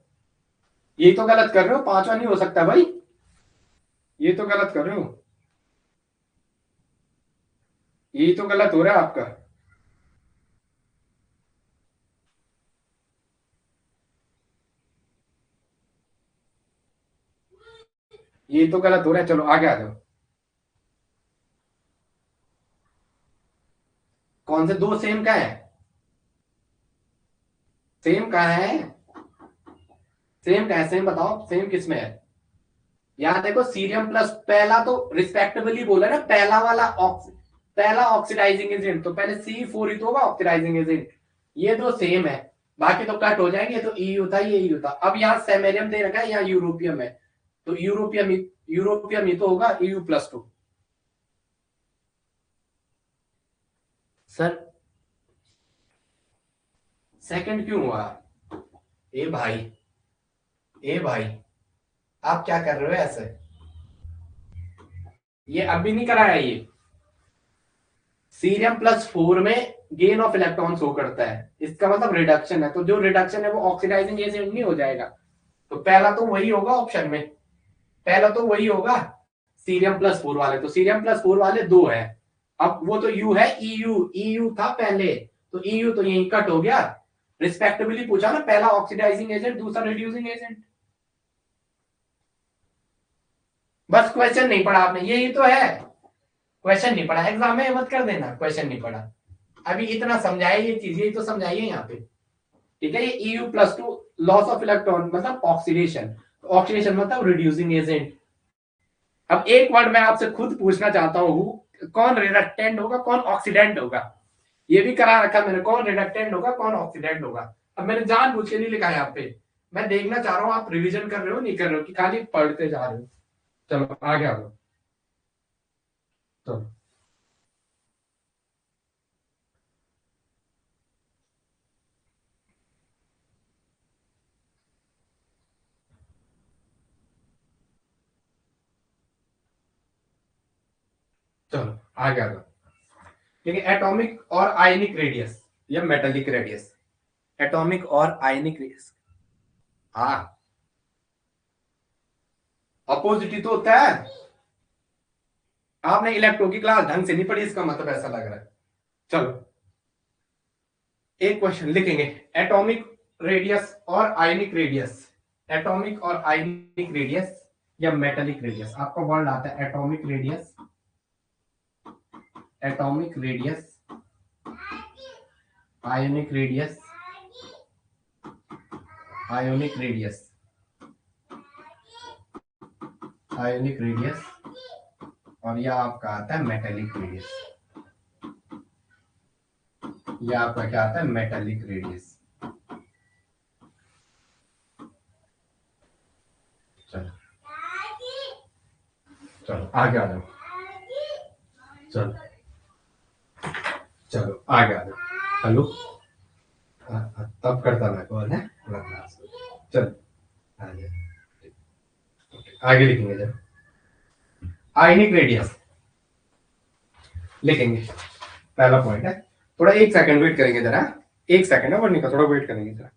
यही तो गलत कर रहे हो, पांचवा नहीं हो सकता भाई, ये तो गलत कर रहे हो, यही तो गलत हो रहा है आपका। ये तो गलत हो रहा है, चलो आगे आ जाओ। कौन से दो सेम का है, सेम कहा है, सेम का है, सेम बताओ सेम किस में है। यहां देखो सीरियम प्लस, पहला तो रिस्पेक्टेबली बोला ना, पहला वाला पहला ऑक्सीडाइजिंग एजेंट, तो पहले C4 ही तो होगा ऑक्सीडाइजिंग एजेंट, ये दो सेम है, बाकी तो कट हो जाएंगे, तो EU था, ये EU था। अब यहाँ सेमेरियम दे रखा है, यहाँ यूरोपियम है, तो यूरोपियम, यूरोपियम ही तो होगा EU+2। सर सेकंड क्यों हुआ, ए भाई, ए भाई आप क्या कर रहे हो ऐसे, ये अभी नहीं कराया, ये सीरियम+4 में गेन ऑफ इलेक्ट्रॉन शो करता है, इसका मतलब रिडक्शन है, तो जो रिडक्शन है वो ऑक्सीडाइजिंग एजेंट नहीं हो जाएगा, तो पहला तो वही होगा ऑप्शन में, पहला तो वही होगा सीरियम+4 वाले, तो सीरियम+4 वाले दो है, अब वो तो यू है, EU था पहले, तो EU तो यही कट हो गया, रिस्पेक्टिवली पूछा ना, पहला ऑक्सीडाइजिंग एजेंट दूसरा रिड्यूसिंग एजेंट, बस क्वेश्चन नहीं पढ़ा आपने, यही तो है, क्वेश्चन नहीं पढ़ा, एग्जाम में मत कर देना क्वेश्चन नहीं पढ़ा, अभी इतना समझाइए, ये चीज यही तो समझाइए यहाँ पे, ठीक है। ये EU+2 लॉस ऑफ इलेक्ट्रॉन मतलब ऑक्सीडेशन, ऑक्सीडेशन मतलब रिड्यूसिंग एजेंट, अब एक वर्ड मैं आपसे खुद पूछना चाहता हूँ, कौन रिडक्टेंट होगा कौन ऑक्सीडेंट होगा? ये भी करा रखा मैंने, कौन रिडक्टेंट होगा कौन ऑक्सीडेंट होगा। अब मैंने जानबूझ के नहीं लिखा है यहाँ पे, मैं देखना चाह रहा हूँ आप रिवीजन कर रहे हो नहीं कर रहे हो कि खाली पढ़ते जा रहे हो। चलो आगे आ जाओ। चलो चलो आगे आ जाओ। ठीक है, एटॉमिक और आयनिक रेडियस या मेटालिक रेडियस, एटॉमिक और आयनिक रेडियस। हाँ अपोजिट ही तो होता है। आपने इलेक्ट्रो की क्लास ढंग से नहीं पढ़ी, इसका मतलब ऐसा लग रहा है। चलो एक क्वेश्चन लिखेंगे, एटॉमिक रेडियस और आयनिक रेडियस, एटॉमिक और आयनिक रेडियस या मेटालिक रेडियस। आपका वर्ड आता है atomic radius, atomic radius, ionic radius, ionic radius, ionic radius, और यह आपका आता है मेटालिक रेडियस। यह आपका क्या आता है? Metallic radius. चलो चलो आगे आ जाओ। चलो चलो आगे आ जाओ। हेलो तब करता मैं कॉल है। चलो आगे आगे लिखेंगे जब आयनिक रेडियस लिखेंगे। पहला पॉइंट है, थोड़ा एक सेकंड वेट करेंगे जरा, एक सेकंड है वर्णी का, थोड़ा वेट करेंगे जरा।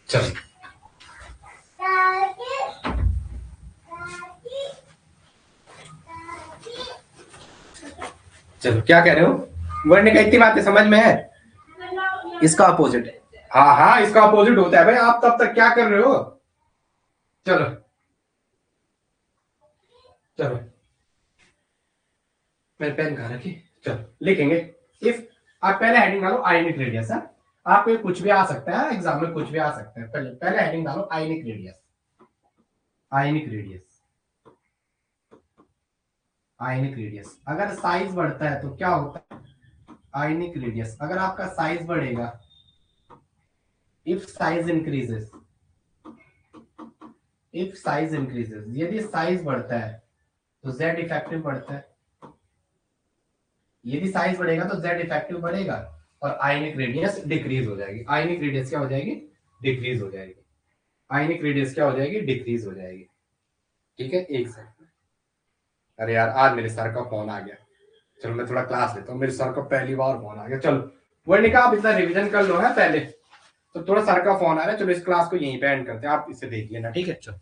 चलो चलो क्या कह रहे हो? वर्ण का इतनी बातें समझ में है? इसका अपोजिट है। हाँ हाँ इसका अपोजिट होता है भाई, आप तब तक क्या कर रहे हो? चलो चलो मैंने पेन कहा रखी। चलो लिखेंगे, इफ आप पहले हेडिंग डालो आयनिक रेडियस है, आपको कुछ भी आ सकता है एग्जाम में, कुछ भी आ सकता है। पहले पहले हेडिंग डालो ionic radius, ionic radius, ionic radius. अगर साइज बढ़ता है तो क्या होता है? आयनिक रेडियस, अगर आपका साइज बढ़ेगा, if size increases, if size increases, यदि साइज बढ़ता है तो जेड इफेक्टिव बढ़ता है। यदि साइज बढ़ेगा तो जेड इफेक्टिव बढ़ेगा और आयनिक रेडियस डिक्रीज हो जाएगी। आयनिक रेडियस क्या हो जाएगी? डिक्रीज हो जाएगी। आयनिक रेडियस क्या हो जाएगी? डिक्रीज हो जाएगी। ठीक है एक सेकंड। अरे यार आज मेरे सर का फोन आ गया, चलो मैं थोड़ा क्लास लेता हूँ, मेरे सर का पहली बार फोन आ गया। चलो वर्णिका आप इतना रिवीजन कर लो है पहले, तो थोड़ा सर का फोन आ रहा है। चलो इस क्लास को यहीं पे एंड करते हैं, आप इसे देख लेना ठीक है। चलो